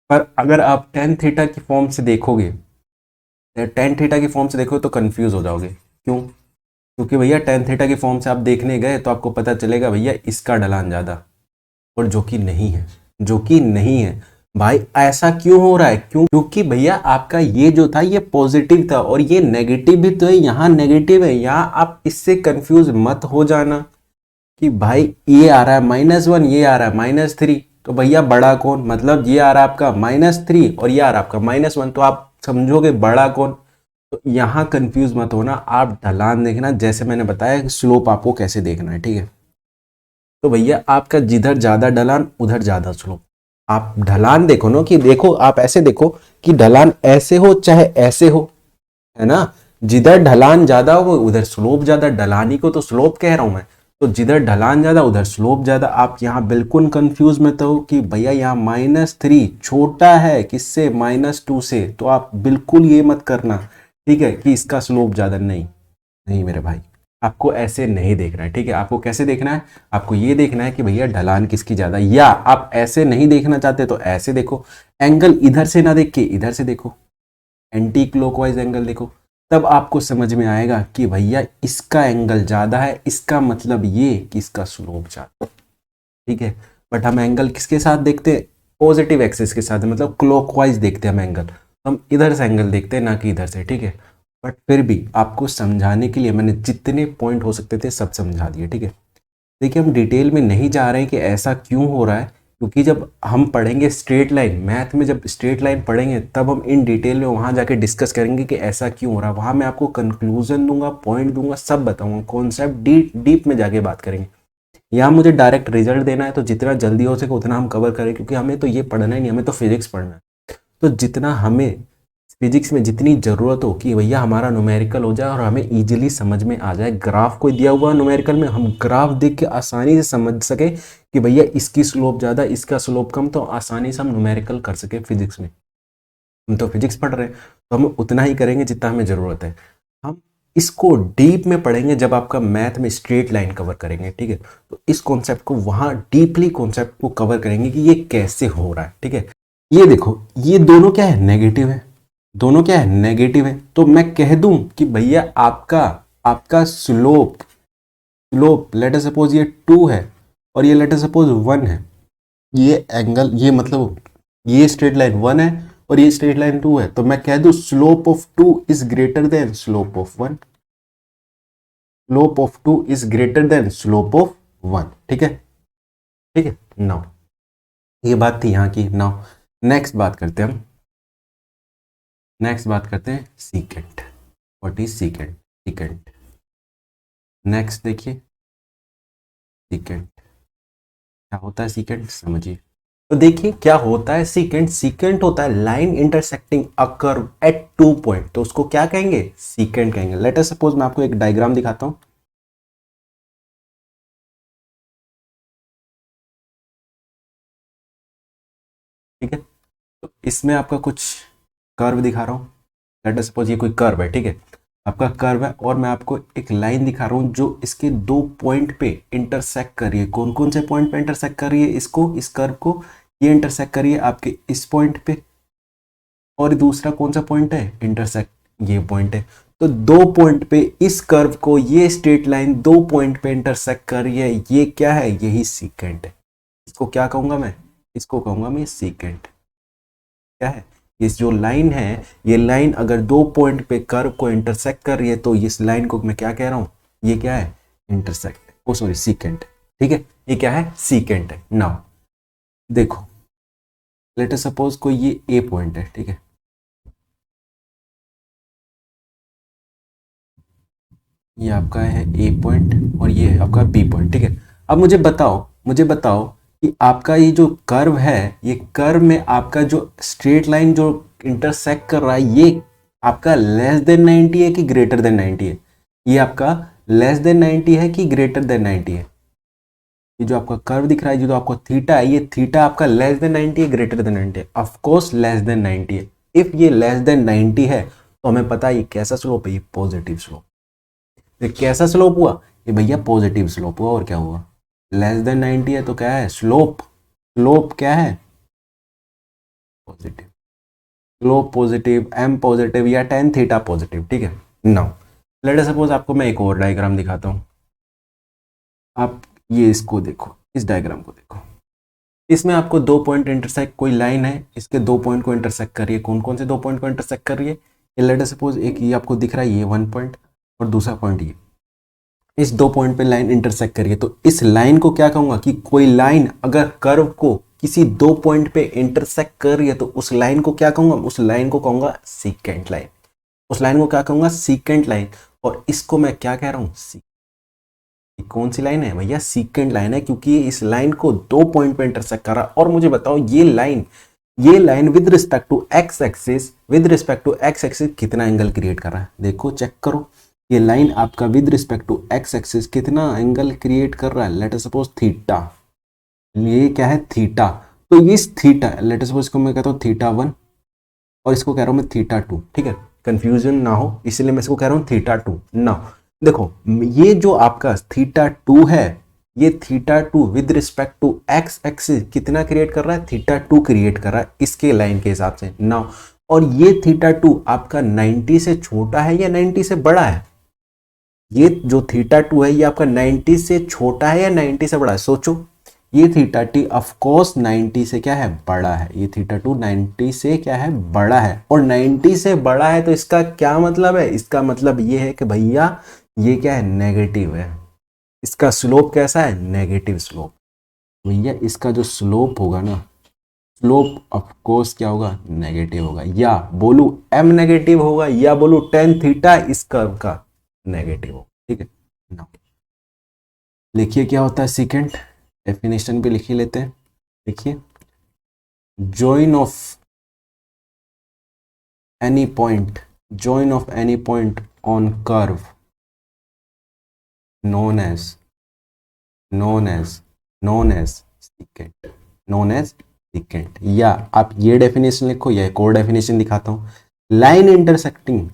पर अगर आप टेन थीटा की फॉर्म से देखोगे, टेन थीटा की फॉर्म से देखोगे तो कंफ्यूज हो जाओगे। क्यों? क्योंकि भैया टेन थीटा की फॉर्म से आप देखने गए तो आपको पता चलेगा भैया इसका ढलान ज्यादा, और जो कि नहीं है, जो कि नहीं है। भाई ऐसा क्यों हो रहा है, क्योंकि भैया आपका ये जो था ये पॉजिटिव था, और ये नेगेटिव भी तो है, यहाँ नेगेटिव है। यहाँ आप इससे कंफ्यूज मत हो जाना कि भाई ये आ रहा है -1, ये आ रहा है -3, तो भैया बड़ा कौन, मतलब ये आ रहा है आपका -3 और ये आ रहा है आपका -1, तो आप समझोगे बड़ा कौन। तो यहाँ कंफ्यूज मत होना, आप ढलान देखना, जैसे मैंने बताया स्लोप आपको कैसे देखना है, ठीक है। तो भैया आपका जिधर ज़्यादा ढलान उधर ज़्यादा स्लोप। आप ढलान देखो ना, कि देखो आप ऐसे देखो कि ढलान ऐसे हो चाहे ऐसे हो, है ना, जिधर ढलान ज्यादा हो उधर स्लोप ज्यादा, ढलानी को तो स्लोप कह रहा हूं मैं, तो जिधर ढलान ज्यादा उधर स्लोप ज्यादा। आप यहाँ बिल्कुल कंफ्यूज मत हो कि भैया यहाँ -3 छोटा है किससे, -2 से, तो आप बिल्कुल ये मत करना, ठीक है, कि इसका स्लोप ज्यादा। नहीं नहीं मेरे भाई, आपको ऐसे नहीं देखना है, ठीक है। आपको कैसे देखना है, आपको ये देखना है कि भैया ढलान किसकी ज्यादा, या आप ऐसे नहीं देखना चाहते तो ऐसे देखो, एंगल इधर से ना देख के इधर से देखो, एंटी क्लॉकवाइज एंगल देखो, तब आपको समझ में आएगा कि भैया इसका एंगल ज्यादा है, इसका मतलब ये कि इसका स्लोप ज्यादा, ठीक है। बट हम एंगल किसके साथ देखते हैं, पॉजिटिव एक्सिस के साथ, मतलब क्लॉकवाइज देखते हैं हम एंगल, हम इधर से एंगल देखते हैं ना कि इधर से, ठीक है। बट फिर भी आपको समझाने के लिए मैंने जितने पॉइंट हो सकते थे सब समझा दिए, ठीक है। देखिए हम डिटेल में नहीं जा रहे हैं कि ऐसा क्यों हो रहा है, क्योंकि जब हम पढ़ेंगे स्ट्रेट लाइन, मैथ में जब स्ट्रेट लाइन पढ़ेंगे तब हम इन डिटेल में वहाँ जाके डिस्कस करेंगे कि ऐसा क्यों हो रहा है। वहाँ मैं आपको कंक्लूजन दूंगा, पॉइंट दूंगा, सब बताऊंगा, कॉन्सेप्ट डीप में जाके बात करेंगे। यहाँ मुझे डायरेक्ट रिजल्ट देना है तो जितना जल्दी हो सके उतना हम कवर करें, क्योंकि हमें तो ये पढ़ना ही नहीं, हमें तो फिजिक्स पढ़ना है। तो जितना हमें फिजिक्स में जितनी ज़रूरत हो कि भैया हमारा न्यूमेरिकल हो जाए और हमें इजीली समझ में आ जाए, ग्राफ कोई दिया हुआ न्यूमेरिकल में हम ग्राफ देख के आसानी से समझ सके कि भैया इसकी स्लोप ज़्यादा इसका स्लोप कम, तो आसानी से हम न्यूमेरिकल कर सके फिजिक्स में। हम तो फिजिक्स पढ़ रहे हैं तो हम उतना ही करेंगे जितना हमें ज़रूरत है। हम इसको डीप में पढ़ेंगे जब आपका मैथ में स्ट्रेट लाइन कवर करेंगे, ठीक है। तो इस कॉन्सेप्ट को वहाँ डीपली कॉन्सेप्ट को कवर करेंगे कि ये कैसे हो रहा है, ठीक है। ये देखो ये दोनों क्या है, नेगेटिव है, दोनों क्या है, नेगेटिव है। तो मैं कह दूं कि भैया आपका आपका slope slope late us suppose ये 2 है और ये लेट अस सपोज 1 है, ये एंगल ये मतलब ये स्ट्रेट लाइन 1 है और ये स्ट्रेट लाइन 2 है, तो मैं कह दूं slope of 2 is greater than slope of 1, slope of 2 is greater than slope of 1, ठीक है, ठीक है। नाउ ये बात थी यहाँ की। नाउ नेक्स्ट बात करते हैं हम, नेक्स्ट बात करते हैं secant. What is secant, secant next देखिए, सीकेंट क्या होता है, सीकेंट समझिए। तो देखिए क्या होता है सीकेंट, सीकेंट होता है line intersecting a curve at 2 point, तो उसको क्या कहेंगे, सीकेंट कहेंगे। लेट अस सपोज मैं आपको एक डायग्राम दिखाता हूं, ठीक है। तो इसमें आपका कुछ कर्व दिखा रहा हूं, लेट अस सपोज ये कोई कर्व है, ठीक है, आपका कर्व है और मैं आपको एक लाइन दिखा रहा हूं जो इसके 2 पॉइंट पे इंटरसेक्ट कर रही है। कौन कौन से पॉइंट पे इंटरसेक्ट कर रही है, इसको, इस कर्व को, ये इंटरसेक्ट कर रही है आपके इस पॉइंट पे, और दूसरा कौन सा पॉइंट है, इंटरसेक्ट ये पॉइंट है। तो 2 पॉइंट पे इस कर्व को ये स्ट्रेट लाइन 2 पॉइंट पे इंटरसेक्ट कर रही है, ये क्या है, यही सीकेंट है। इसको क्या कहूंगा मैं, इसको कहूंगा मैं सीकेंट। क्या है, इस जो लाइन है, ये लाइन अगर 2 पॉइंट पे कर्व को इंटरसेक्ट कर रही है तो इस लाइन को मैं क्या कह रहा हूं, ये क्या है, इंटरसेक्ट, ओ सॉरी सीकेंट, ठीक है। ये क्या है, सीकेंट है। नाउ देखो लेट अस सपोज कोई ये ए पॉइंट है, ठीक है, ये आपका है ए पॉइंट और ये है आपका बी पॉइंट, ठीक है। अब मुझे बताओ कि आपका ये जो कर्व है, ये कर्व में आपका जो स्ट्रेट लाइन जो इंटरसेक्ट कर रहा है, ये आपका लेस देन 90 है कि ग्रेटर देन 90 है, ये आपका लेस देन 90 है कि ग्रेटर देन 90 है। ये जो आपका कर्व दिख रहा है, जो आपको थीटा है, ये थीटा आपका लेस देन 90 है, ग्रेटर देन 90 है, ऑफ कोर्स लेस देन 90 है। इफ ये लेस देन 90 है तो हमें पता है ये कैसा स्लोप है, ये पॉजिटिव स्लोप। ये कैसा स्लोप हुआ, ये भैया पॉजिटिव स्लोप हुआ, और क्या हुआ, लेस देन 90 है तो क्या है, स्लोप, स्लोप क्या है, positive, slope positive, m positive या टेन थीटा पॉजिटिव, ठीक है। नाउ लेट अस सपोज आपको मैं एक और डायग्राम दिखाता हूँ, आप ये इसको देखो, इस डायग्राम को देखो, इसमें आपको 2 पॉइंट इंटरसेक्ट, कोई लाइन है इसके 2 पॉइंट को इंटरसेक्ट कर रही है। कौन कौन से 2 पॉइंट को इंटरसेक्ट कर रही है, ये लेट अस सपोज एक ये आपको दिख रहा है, ये 1 पॉइंट और दूसरा पॉइंट ये, इस 2 पॉइंट पे लाइन इंटरसेक्ट करिए। तो इस लाइन को क्या कहूंगा, कि कोई लाइन अगर कर्व को किसी 2 पॉइंट पे इंटरसेक्ट कर रही है तो उस लाइन को क्या कहूंगा, उस लाइन को कहूंगा सीकेंट लाइन, उस लाइन को क्या कहूंगा, सीकेंट लाइन। और इसको मैं क्या कह रहा हूं, ये कौन सी लाइन है भैया? सीकेंट लाइन है, क्योंकि ये इस लाइन को 2 पॉइंट पे इंटरसेक्ट कर रहा है। और मुझे बताओ ये line with respect to x axis कितना एंगल क्रिएट कर रहा है? देखो चेक करो, ये लाइन आपका with respect to x axis कितना एंगल क्रिएट कर रहा है? लेट अस सपोज थीटा, ये क्या है? थीटा। तो इस थीटा, लेट अस सपोज इसको मैं कहता हूँ थीटा 1 और इसको कह रहा हूँ मैं थीटा 2, ठीक है, कंफ्यूजन ना हो इसलिए मैं इसको कह रहा हूँ थीटा 2। ना देखो, ये जो आपका थीटा 2 है, ये theta 2 with respect to x axis कितना क्रिएट कर रहा है? थीटा 2 क्रिएट कर रहा है इसके लाइन के हिसाब से ना। और ये थीटा 2 आपका 90 से छोटा है या 90 से बड़ा है? ये जो थीटा 2 है ये आपका 90 से छोटा है या 90 से बड़ा है? सोचो, ये थीटा 2 ऑफ कोर्स 90 से क्या है? बड़ा है। ये थीटा 2 90 से क्या है? बड़ा है। और 90 से बड़ा है तो इसका क्या मतलब है? इसका मतलब ये है कि भैया ये क्या है? नेगेटिव है। इसका स्लोप कैसा है? Negative slope. भैया इसका जो स्लोप होगा ना, स्लोप ऑफ कोर्स क्या होगा? नेगेटिव होगा। या बोलू एम नेगेटिव होगा, या बोलू टेन थीटा इस कर्व का नेगेटिव होगा, ठीक है ना। लिखिए क्या होता है सीकेंट, डेफिनेशन भी लिख ही लेते हैं। देखिए, join of any point on curve known as secant, या आप ये डेफिनेशन लिखो या एक और डेफिनेशन दिखाता हूं। Line intersecting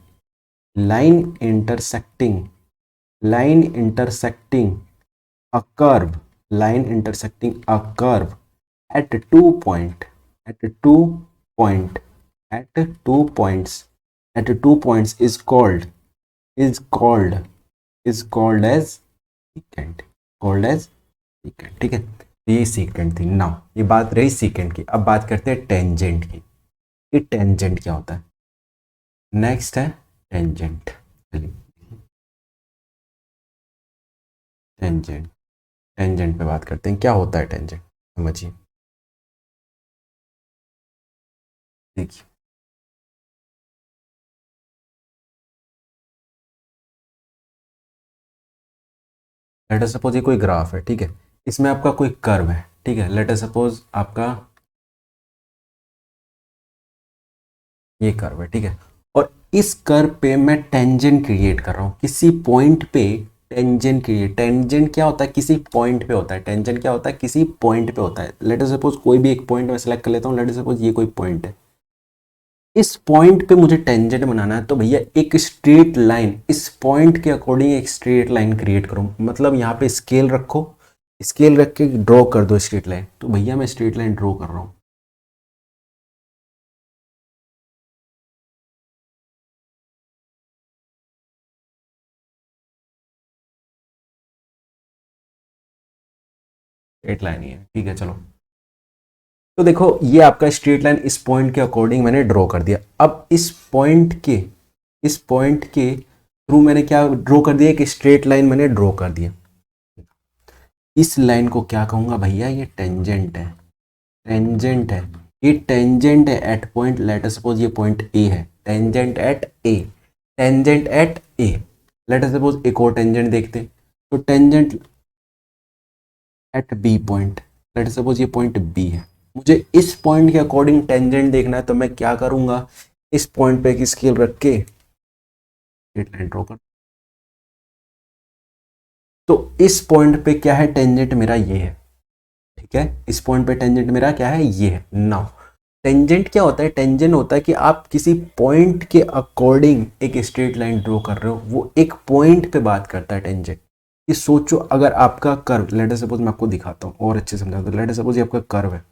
a curve at two point at two point at two points is called as secant, ठीक है। तो ये सीकेंट थी। नाउ ये बात रही सीकेंट की, अब बात करते हैं टेंजेंट की। ये टेंजेंट क्या होता है? नेक्स्ट है टेंजेंट। चलिए टेंजेंट पे बात करते हैं। क्या होता है टेंजेंट, समझिए। देखिए, लेट अस सपोज ये कोई ग्राफ है, ठीक है, इसमें आपका कोई कर्व है, ठीक है, लेट अस सपोज आपका ये कर्व है, ठीक है, और इस कर्व पे मैं टेंजेंट क्रिएट कर रहा हूँ किसी पॉइंट पे। टेंजेंट क्या होता है? किसी पॉइंट पे होता है। टेंजेंट क्या होता है? किसी पॉइंट पे होता है। लेट अस सपोज कोई भी एक पॉइंट मैं सेलेक्ट कर लेता हूँ। लेट अस सपोज ये कोई पॉइंट है, इस पॉइंट पे मुझे टेंजेंट बनाना है, तो भैया एक स्ट्रेट लाइन इस पॉइंट के अकॉर्डिंग एक स्ट्रेट लाइन क्रिएट करूं। मतलब यहाँ पे स्केल रखो, स्केल रख के ड्रॉ कर दो स्ट्रेट लाइन। तो भैया मैं स्ट्रेट लाइन ड्रॉ कर रहा हूँ। स्ट्रेट लाइन ही है, ठीक है, चलो। तो देखो ये आपका स्ट्रेट लाइन इस पॉइंट के अकॉर्डिंग मैंने ड्रॉ कर दिया। अब इस पॉइंट के थ्रू मैंने क्या ड्रॉ कर दिया? एक स्ट्रेट लाइन मैंने ड्रॉ कर दिया। इस लाइन को क्या कहूंगा भैया? ये टेंजेंट है। ये टेंजेंट है at point, let us suppose ये पॉइंट ए है। Tangent at A. Let us suppose एक और टेंजेंट देखते हैं। तो tangent at B point, let us suppose ये पॉइंट बी है। मुझे इस पॉइंट के अकॉर्डिंग टेंजेंट देखना है, तो मैं क्या करूंगा? इस पॉइंट पे एक स्केल रख के स्ट्रेट लाइन ड्रॉ कर। तो इस पॉइंट पे क्या है? टेंजेंट मेरा ये है, ठीक है, इस पॉइंट पे टेंजेंट मेरा क्या है? ये है। नाउ टेंजेंट क्या होता है? टेंजेंट होता है कि आप किसी पॉइंट के अकॉर्डिंग एक स्ट्रेट लाइन ड्रॉ कर रहे हो, वो एक पॉइंट पे बात करता है टेंजेंट। कि सोचो अगर आपका कर्व, लेट अस सपोज मैं आपको दिखाता हूँ और अच्छे समझाता हूँ। लेट अस सपोज ये आपका कर्व है,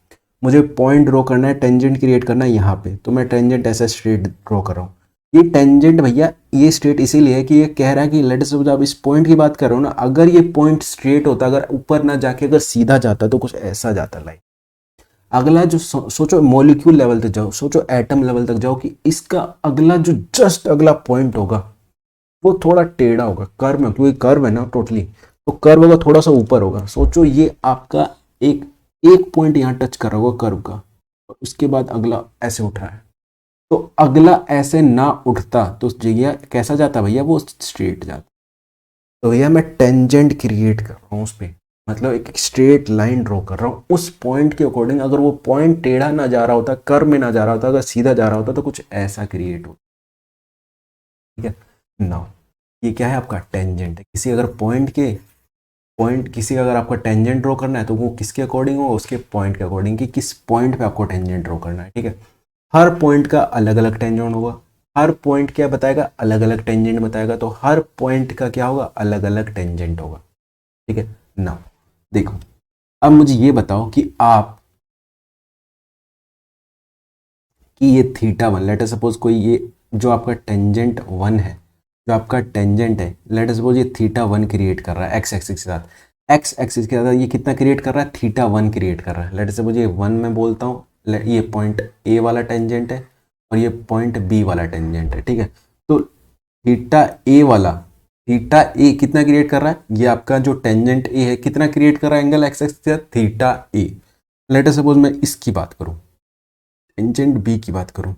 मुझे पॉइंट ड्रॉ करना है, टेंजेंट क्रिएट करना है यहाँ पे, तो मैं टेंजेंट ऐसा स्ट्रेट ड्रॉ कर रहा हूँ। ये टेंजेंट भैया ये स्ट्रेट इसीलिए है कि ये कह रहा है कि लेट अस सपोज आप इस पॉइंट की बात कर रहे हो ना, अगर ये पॉइंट स्ट्रेट होता, अगर ऊपर ना जाके अगर सीधा जाता तो कुछ ऐसा जाता लाइन। अगला जो सोचो मॉलिक्यूल लेवल तक जाओ, सोचो एटम लेवल तक जाओ कि इसका अगला जो जस्ट अगला पॉइंट होगा वो थोड़ा टेढ़ा होगा कर्व में, क्योंकि कर्व है ना टोटली, तो कर्व होगा थोड़ा सा ऊपर होगा। सोचो ये आपका एक एक पॉइंट यहाँ टच कर रहा होगा कर्व का, और उसके बाद अगला ऐसे उठा है, तो अगला ऐसे ना उठता तो जगह कैसा जाता भैया? वो स्ट्रेट जाता। तो भैया मैं टेंजेंट क्रिएट कर रहा हूँ उस पर, मतलब एक स्ट्रेट लाइन ड्रॉ कर रहा हूँ उस पॉइंट के अकॉर्डिंग। अगर वो पॉइंट टेढ़ा ना जा रहा होता, कर्व में ना जा रहा होता, अगर सीधा जा रहा होता तो कुछ ऐसा क्रिएट होता। ठीक है, नाउ ये क्या है, आपका टेंजेंट है। किसी अगर पॉइंट किसी अगर आपका टेंजेंट ड्रॉ करना है तो वो किसके अकॉर्डिंग हो, उसके पॉइंट के अकॉर्डिंग, कि किस पॉइंट पे आपको टेंजेंट ड्रॉ करना है। ठीक है, हर पॉइंट का अलग अलग टेंजेंट होगा, हर पॉइंट क्या बताएगा, अलग अलग टेंजेंट बताएगा, तो हर पॉइंट का क्या होगा, अलग अलग टेंजेंट होगा। ठीक है, नाउ देखो, अब मुझे ये बताओ कि आप, कि ये theta one, late us suppose कोई ये जो आपका टेंजेंट वन है, जो आपका टेंजेंट है, लेट अस सपोज ये थीटा वन क्रिएट कर रहा है एक्स एक्सिस के साथ, एक्स एक्सिस के साथ ये कितना क्रिएट कर रहा है, थीटा वन क्रिएट कर रहा है। लेट अस सपोज ये वन मैं बोलता हूँ, ये पॉइंट ए वाला टेंजेंट है और ये पॉइंट बी वाला टेंजेंट है। ठीक है, तो थीटा ए वाला, थीटा ए कितना क्रिएट कर रहा है, ये आपका जो टेंजेंट ए है कितना क्रिएट कर रहा है एंगल एक्स एक्सिस के साथ, थीटा ए। लेट अस सपोज मैं इसकी बात करूं, टेंजेंट बी की बात करूं,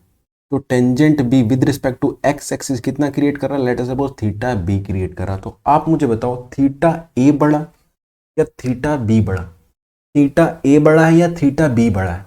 तो tangent B with respect to x axis कितना क्रिएट कर रहा है, let us suppose theta B create कर रहा है। तो आप मुझे बताओ थीटा ए बड़ा या थीटा बी बड़ा, थीटा ए बड़ा है या थीटा बी बड़ा है।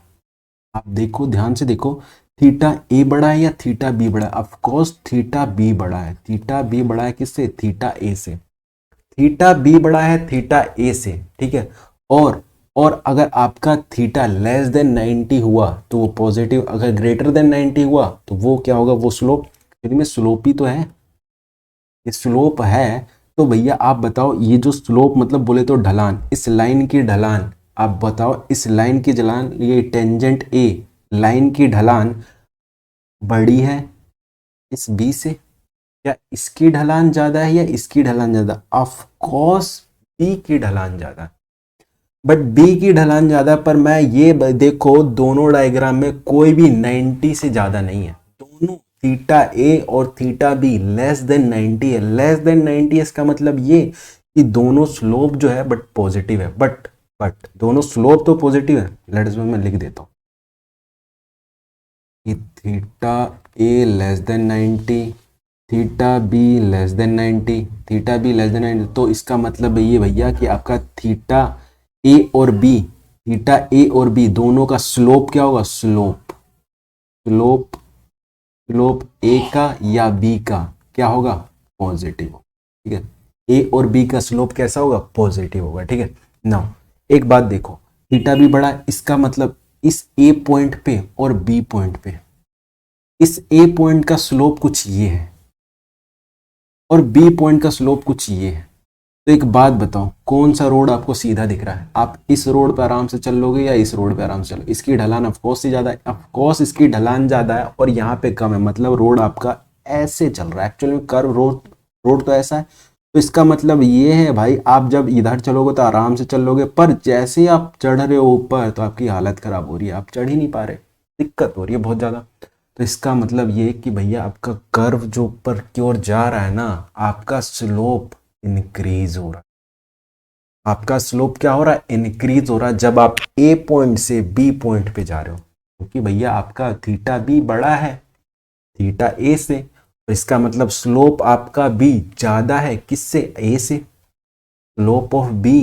आप देखो, ध्यान से देखो, थीटा ए बड़ा है या थीटा बी बड़ा है। ऑफ कोर्स थीटा बी बड़ा है, थीटा बी बड़ा है किससे, थीटा ए से, थीटा बी बड़ा है थीटा ए से। ठीक है, और अगर आपका थीटा लेस देन 90 हुआ तो वो पॉजिटिव, अगर ग्रेटर देन 90 हुआ तो वो क्या होगा, वो स्लोप, फिर में स्लोप ही तो है, ये स्लोप है। तो भैया आप बताओ, ये जो स्लोप मतलब बोले तो ढलान, इस लाइन की ढलान, आप बताओ इस लाइन की ढलान, ये टेंजेंट ए लाइन की ढलान बड़ी है इस बी से, क्या इसकी ढलान ज्यादा है या इसकी ढलान ज्यादा, ऑफ कोर्स बी की ढलान ज्यादा है। बट बी की ढलान ज्यादा, पर मैं ये देखो दोनों डायग्राम में कोई भी 90 से ज्यादा नहीं है, दोनों थीटा ए और थीटा बी लेस देन 90 है। लेस देन 90 इसका मतलब ये कि दोनों स्लोप जो है बट पॉजिटिव है, बट दोनों स्लोप तो पॉजिटिव है। लेट्स मैं लिख देता हूँ कि theta A less than 90, theta be less than 90, theta be less than 90, तो इसका मतलब ये भैया कि आपका थीटा ए और बी, थीटा ए और बी दोनों का स्लोप क्या होगा, स्लोप स्लोप ए का या बी का क्या होगा, पॉजिटिव। ठीक है, ए और बी का स्लोप कैसा होगा, पॉजिटिव होगा। ठीक है, नाउ एक बात देखो, थीटा बी बड़ा है, इसका मतलब इस ए पॉइंट पे और बी पॉइंट पे, इस ए पॉइंट का स्लोप कुछ ये है और बी पॉइंट का स्लोप कुछ ये है। तो एक बात बताओ, कौन सा रोड आपको सीधा दिख रहा है, आप इस रोड पे आराम से चल लोगे या इस रोड पे आराम से चलो, इसकी ढलान ऑफकोर्स ही ज्यादा है, ऑफकोर्स इसकी ढलान ज्यादा है और यहाँ पे कम है, मतलब रोड आपका ऐसे चल रहा है, एक्चुअली में कर्व रोड, रोड तो ऐसा है। तो इसका मतलब ये है भाई, आप जब इधर चलोगे तो आराम से चल लोगे, पर जैसे ही आप चढ़ रहे हो ऊपर तो आपकी हालत खराब हो रही है, आप चढ़ ही नहीं पा रहे, दिक्कत हो रही है बहुत ज्यादा। तो इसका मतलब ये कि भैया आपका कर्व जो ऊपर की ओर जा रहा है ना, आपका स्लोप इंक्रीज हो रहा है, आपका स्लोप क्या हो रहा है, इंक्रीज हो रहा है, जब आप ए पॉइंट से बी पॉइंट पे जा रहे हो, क्योंकि भैया आपका थीटा बी बड़ा है थीटा ए से, तो इसका मतलब स्लोप आपका बी ज्यादा है किससे, ए से, slope of B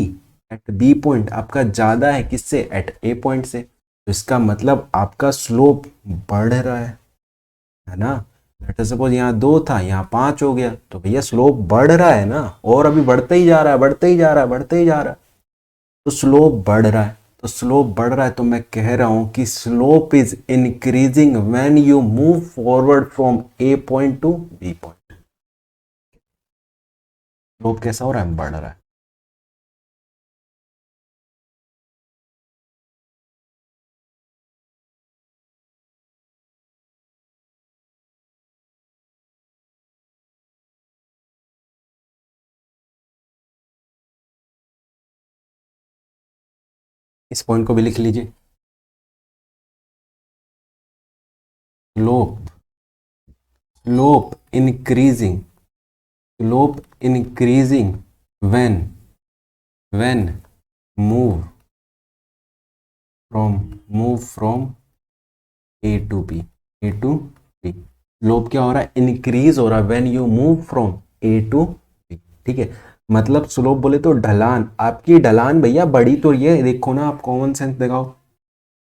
at B point आपका ज्यादा है किससे, एट ए पॉइंट से, तो इसका मतलब आपका स्लोप बढ़ रहा है ना। लेट अस सपोज यहाँ 2 था, यहाँ 5 हो गया, तो भैया स्लोप बढ़ रहा है ना, और अभी बढ़ते ही जा रहा है, बढ़ते ही जा रहा है, बढ़ते ही जा रहा है, तो स्लोप बढ़ रहा है। तो स्लोप बढ़ रहा है, तो मैं कह रहा हूं कि slope is increasing when you move forward from A point to B point. Slope कैसा हो रहा है, बढ़ रहा है। इस पॉइंट को भी लिख लीजिए, slope slope increasing, slope increasing when when move from A to B, A to B, slope क्या हो रहा है, इंक्रीज हो रहा है when you move from A to B. ठीक है, मतलब स्लोप बोले तो ढलान, आपकी ढलान भैया बड़ी तो ये देखो ना, आप कॉमन सेंस दिखाओ।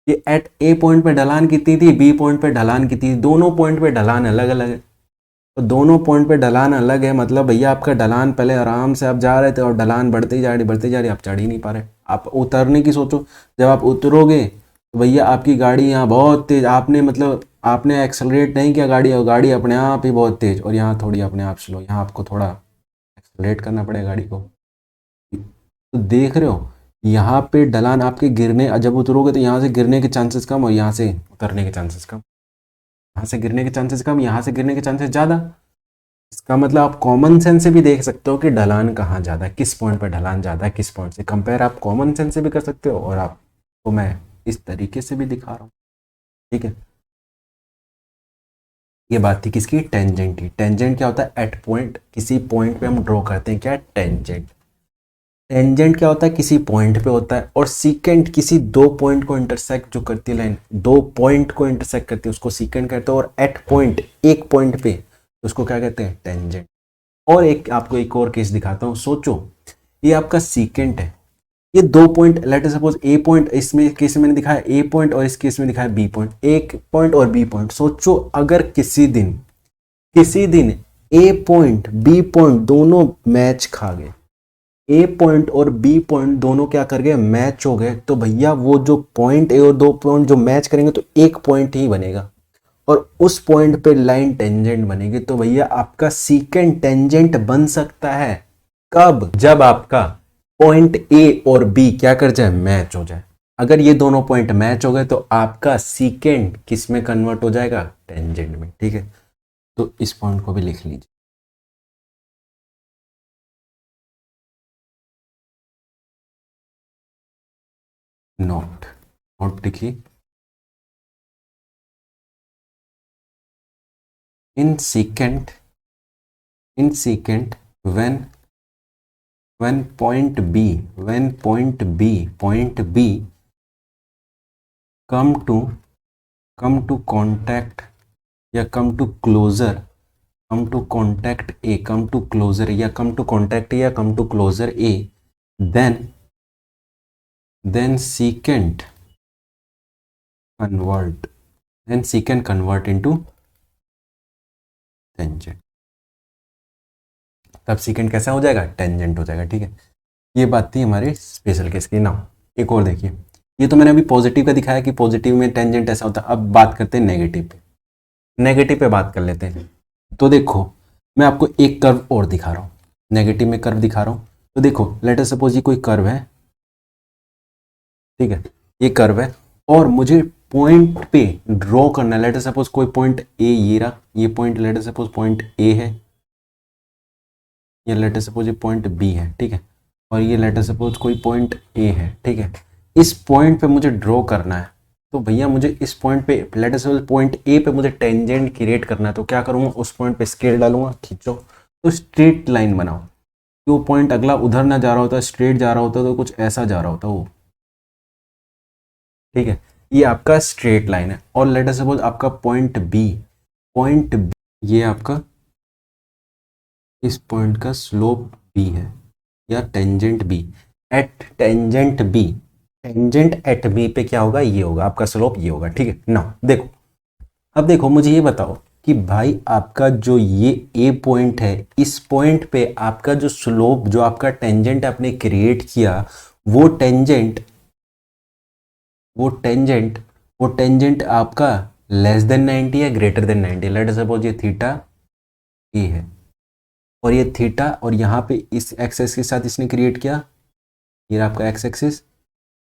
ये एट ए पॉइंट पे ढलान कितनी थी, बी पॉइंट पे ढलान कितनी थी, दोनों पॉइंट पे ढलान अलग अलग है। तो दोनों पॉइंट पे ढलान अलग है, मतलब भैया आपका ढलान पहले आराम से आप जा रहे थे और ढलान बढ़ती जा रही, आप चढ़ ही नहीं पा रहे। आप उतरने की सोचो, जब आप उतरोगे तो भैया आपकी गाड़ी यहाँ बहुत तेज, आपने मतलब आपने एक्सेलरेट नहीं किया गाड़ी, और गाड़ी अपने आप ही बहुत तेज, और यहाँ थोड़ी अपने आप स्लो, यहाँ आपको थोड़ा एक्सेलरेट करना पड़ेगा गाड़ी को। तो देख रहे हो यहाँ पे ढलान आपके गिरने, जब उतरोगे तो यहाँ से गिरने के चांसेस कम और यहाँ से उतरने के चांसेस कम, यहाँ से गिरने के चांसेस कम, यहाँ से गिरने के चांसेस ज़्यादा। इसका मतलब आप कॉमन सेंस से भी देख सकते हो कि ढलान कहाँ ज़्यादा है, किस पॉइंट पर ढलान ज़्यादा है, किस पॉइंट से कंपेयर आप कॉमन सेंस से भी कर सकते हो, और आपको मैं इस तरीके से भी दिखा रहा हूँ। ठीक है, ये बात थी किसकी, टेंजेंट की। टेंजेंट क्या होता है, एट पॉइंट, किसी पॉइंट पे हम ड्रॉ करते हैं क्या, टेंजेंट। टेंजेंट क्या होता है, किसी पॉइंट पे होता है, और सीकेंट किसी दो पॉइंट को इंटरसेक्ट जो करती है लाइन, दो पॉइंट को इंटरसेक्ट करती है उसको सीकेंट कहते हैं, और एट पॉइंट एक पॉइंट पे उसको क्या कहते हैं, टेंजेंट। और एक आपको एक और केस दिखाता हूँ, सोचो ये आपका सीकेंट है, ये दो पॉइंट, लेट अस सपोज ए पॉइंट, इसमें केस में मैंने दिखाया ए पॉइंट और इस केस में दिखाया बी पॉइंट, एक पॉइंट और बी पॉइंट। सोचो अगर किसी दिन ए पॉइंट बी पॉइंट दोनों मैच खा गए, ए पॉइंट और बी पॉइंट दोनों क्या कर गए, मैच हो गए, तो भैया वो जो पॉइंट ए और दो पॉइंट जो मैच करेंगे तो एक पॉइंट ही बनेगा, और उस पॉइंट पे लाइन टेंजेंट बनेगी। तो भैया आपका सीकेंट टेंजेंट बन सकता है कब, जब आपका पॉइंट ए और बी क्या कर जाए, मैच हो जाए। अगर ये दोनों पॉइंट मैच हो गए तो आपका सीकेंट किस में कन्वर्ट हो जाएगा, टेंजेंट में। ठीक है, तो इस पॉइंट को भी लिख लीजिए, नोट नोट लिखिए। इन secant when point B come to contact या come to closer, come to contact A, come to closer या come to contact A या come to closer A, then secant convert into tangent। तब secant कैसा हो जाएगा, tangent हो जाएगा। ठीक है, ये बात थी हमारे स्पेशल केस की। नाउ एक और देखिए, ये तो मैंने अभी पॉजिटिव का दिखाया कि पॉजिटिव में टेंजेंट ऐसा होता है। अब बात करते हैं नेगेटिव पे, नेगेटिव पे बात कर लेते हैं। तो देखो मैं आपको एक कर्व और दिखा रहा हूँ, नेगेटिव में कर्व दिखा रहा हूँ। तो देखो लेट अस सपोज ये कोई कर्व है, ठीक है, ये कर्व है और मुझे पॉइंट पे ड्रॉ करना है। लेट अस सपोज कोई पॉइंट ए, ये रहा ये point, let us suppose point A है, या लेट अस सपोज ये पॉइंट बी है। ठीक है, और ये लेट अस सपोज कोई पॉइंट ए है। ठीक है, इस पॉइंट पे मुझे ड्रॉ करना है, तो भैया मुझे इस पॉइंट पे, late us suppose point A पे मुझे टेंजेंट क्रिएट करना है, तो क्या करूँगा, उस पॉइंट पे स्केल डालूंगा, खींचो तो स्ट्रेट लाइन बनाओ। तो पॉइंट अगला उधर ना जा रहा होता, स्ट्रेट जा रहा होता, तो कुछ ऐसा जा रहा होता वो। ठीक है, ये आपका स्ट्रेट लाइन है। और लेट अस सपोज आपका पॉइंट बी ये आपका इस पॉइंट का स्लोप बी है, या tangent B, at tangent at B पे क्या होगा, ये होगा आपका स्लोप, ये होगा। ठीक है, ना देखो, अब देखो मुझे ये बताओ कि भाई आपका जो ये ए पॉइंट है, इस पॉइंट पे आपका जो स्लोप, जो आपका टेंजेंट आपने क्रिएट किया, वो टेंजेंट वो टेंजेंट आपका लेस देन 90 या ग्रेटर देन 90। लेट सपोज ये थीटा ए है और ये थीटा, और यहाँ पे इस एक्स एक्स के साथ इसने क्रिएट किया, ये आपका एक्स एक्सिस,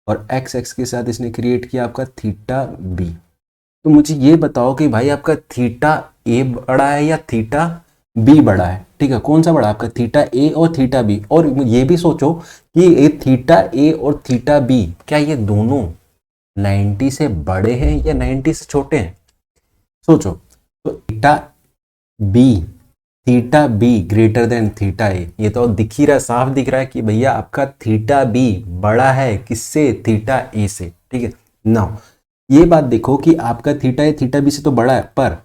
और एक्स एक्स के साथ इसने क्रिएट किया आपका थीटा बी। तो मुझे ये बताओ कि भाई आपका थीटा ए बड़ा है या थीटा बी बड़ा है। ठीक है, कौन सा बड़ा, आपका थीटा ए और थीटा बी। और ये भी सोचो कि ये थीटा ए और थीटा बी, क्या ये दोनों 90 से बड़े हैं या 90 से छोटे हैं। सोचो, तो theta B greater than theta A, ये तो दिख ही रहा, साफ दिख रहा है कि भैया आपका थीटा बी बड़ा है किससे, थीटा ए से। ठीक है, नाउ ये बात देखो कि आपका थीटा ए थीटा बी से तो बड़ा है, पर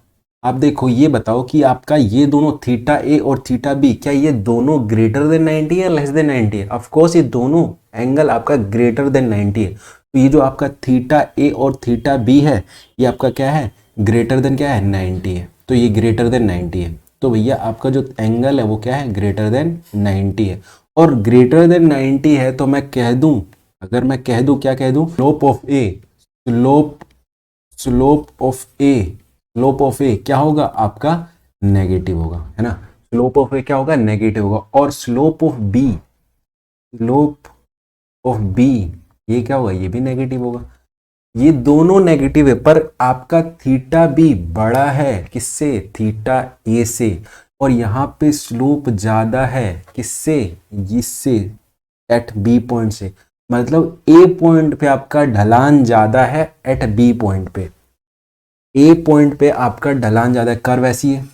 आप देखो ये बताओ कि आपका ये दोनों थीटा ए और थीटा बी, क्या ये दोनों ग्रेटर देन 90 है या लेस देन 90 है? ऑफ कोर्स ये दोनों एंगल आपका ग्रेटर देन 90 है। तो ये जो आपका थीटा ए और थीटा बी है ये आपका क्या है, ग्रेटर देन क्या है, 90 है। तो ये ग्रेटर देन 90 है, तो भैया आपका जो एंगल है वो क्या है, ग्रेटर देन 90 है। और ग्रेटर देन 90 है तो मैं कह दूं, अगर मैं कह दूं, क्या कह दूं, slope of A, slope slope of A, slope of A क्या होगा आपका, नेगेटिव होगा, है ना। स्लोप ऑफ ए क्या होगा, नेगेटिव होगा। और slope of B, slope of B ये क्या होगा, ये भी नेगेटिव होगा। ये दोनों नेगेटिव है, पर आपका थीटा बी बड़ा है किससे, थीटा ए से। और यहाँ पे स्लोप ज्यादा है किससे, इससे, एट बी पॉइंट से। मतलब ए पॉइंट पे आपका ढलान ज्यादा है एट बी पॉइंट पे। ए पॉइंट पे आपका ढलान ज्यादा है, कर्व ऐसी है,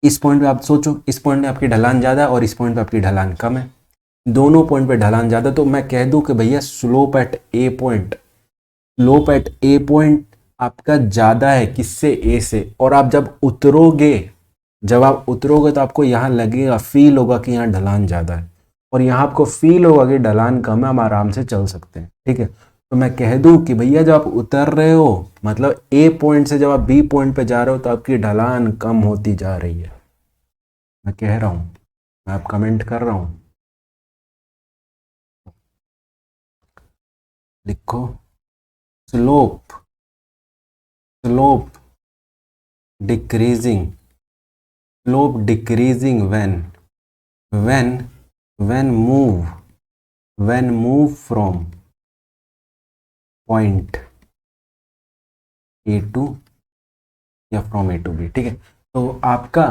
इस पॉइंट पे आप सोचो, इस पॉइंट पे आपकी ढलान ज्यादा है और इस पॉइंट पे आपकी ढलान कम है, दोनों पॉइंट पे ढलान ज्यादा। तो मैं कह दूं कि भैया स्लोप एट ए पॉइंट, स्लोप एट ए पॉइंट आपका ज्यादा है किससे, ए से। और आप जब उतरोगे, जब आप उतरोगे तो आपको यहाँ लगेगा, फील होगा कि यहाँ ढलान ज्यादा है, और यहाँ आपको फील होगा कि ढलान कम है, हम आराम से चल सकते हैं, ठीक है। तो मैं कह दूं कि भैया जब आप उतर रहे हो, मतलब ए पॉइंट से जब आप बी पॉइंट पे जा रहे हो तो आपकी ढलान कम होती जा रही है। मैं कह रहा हूं, मैं आप कमेंट कर रहा हूं, लिखो slope, slope decreasing, slope decreasing when when move when move from point A to या फ्रॉम ए टू बी, ठीक है। तो आपका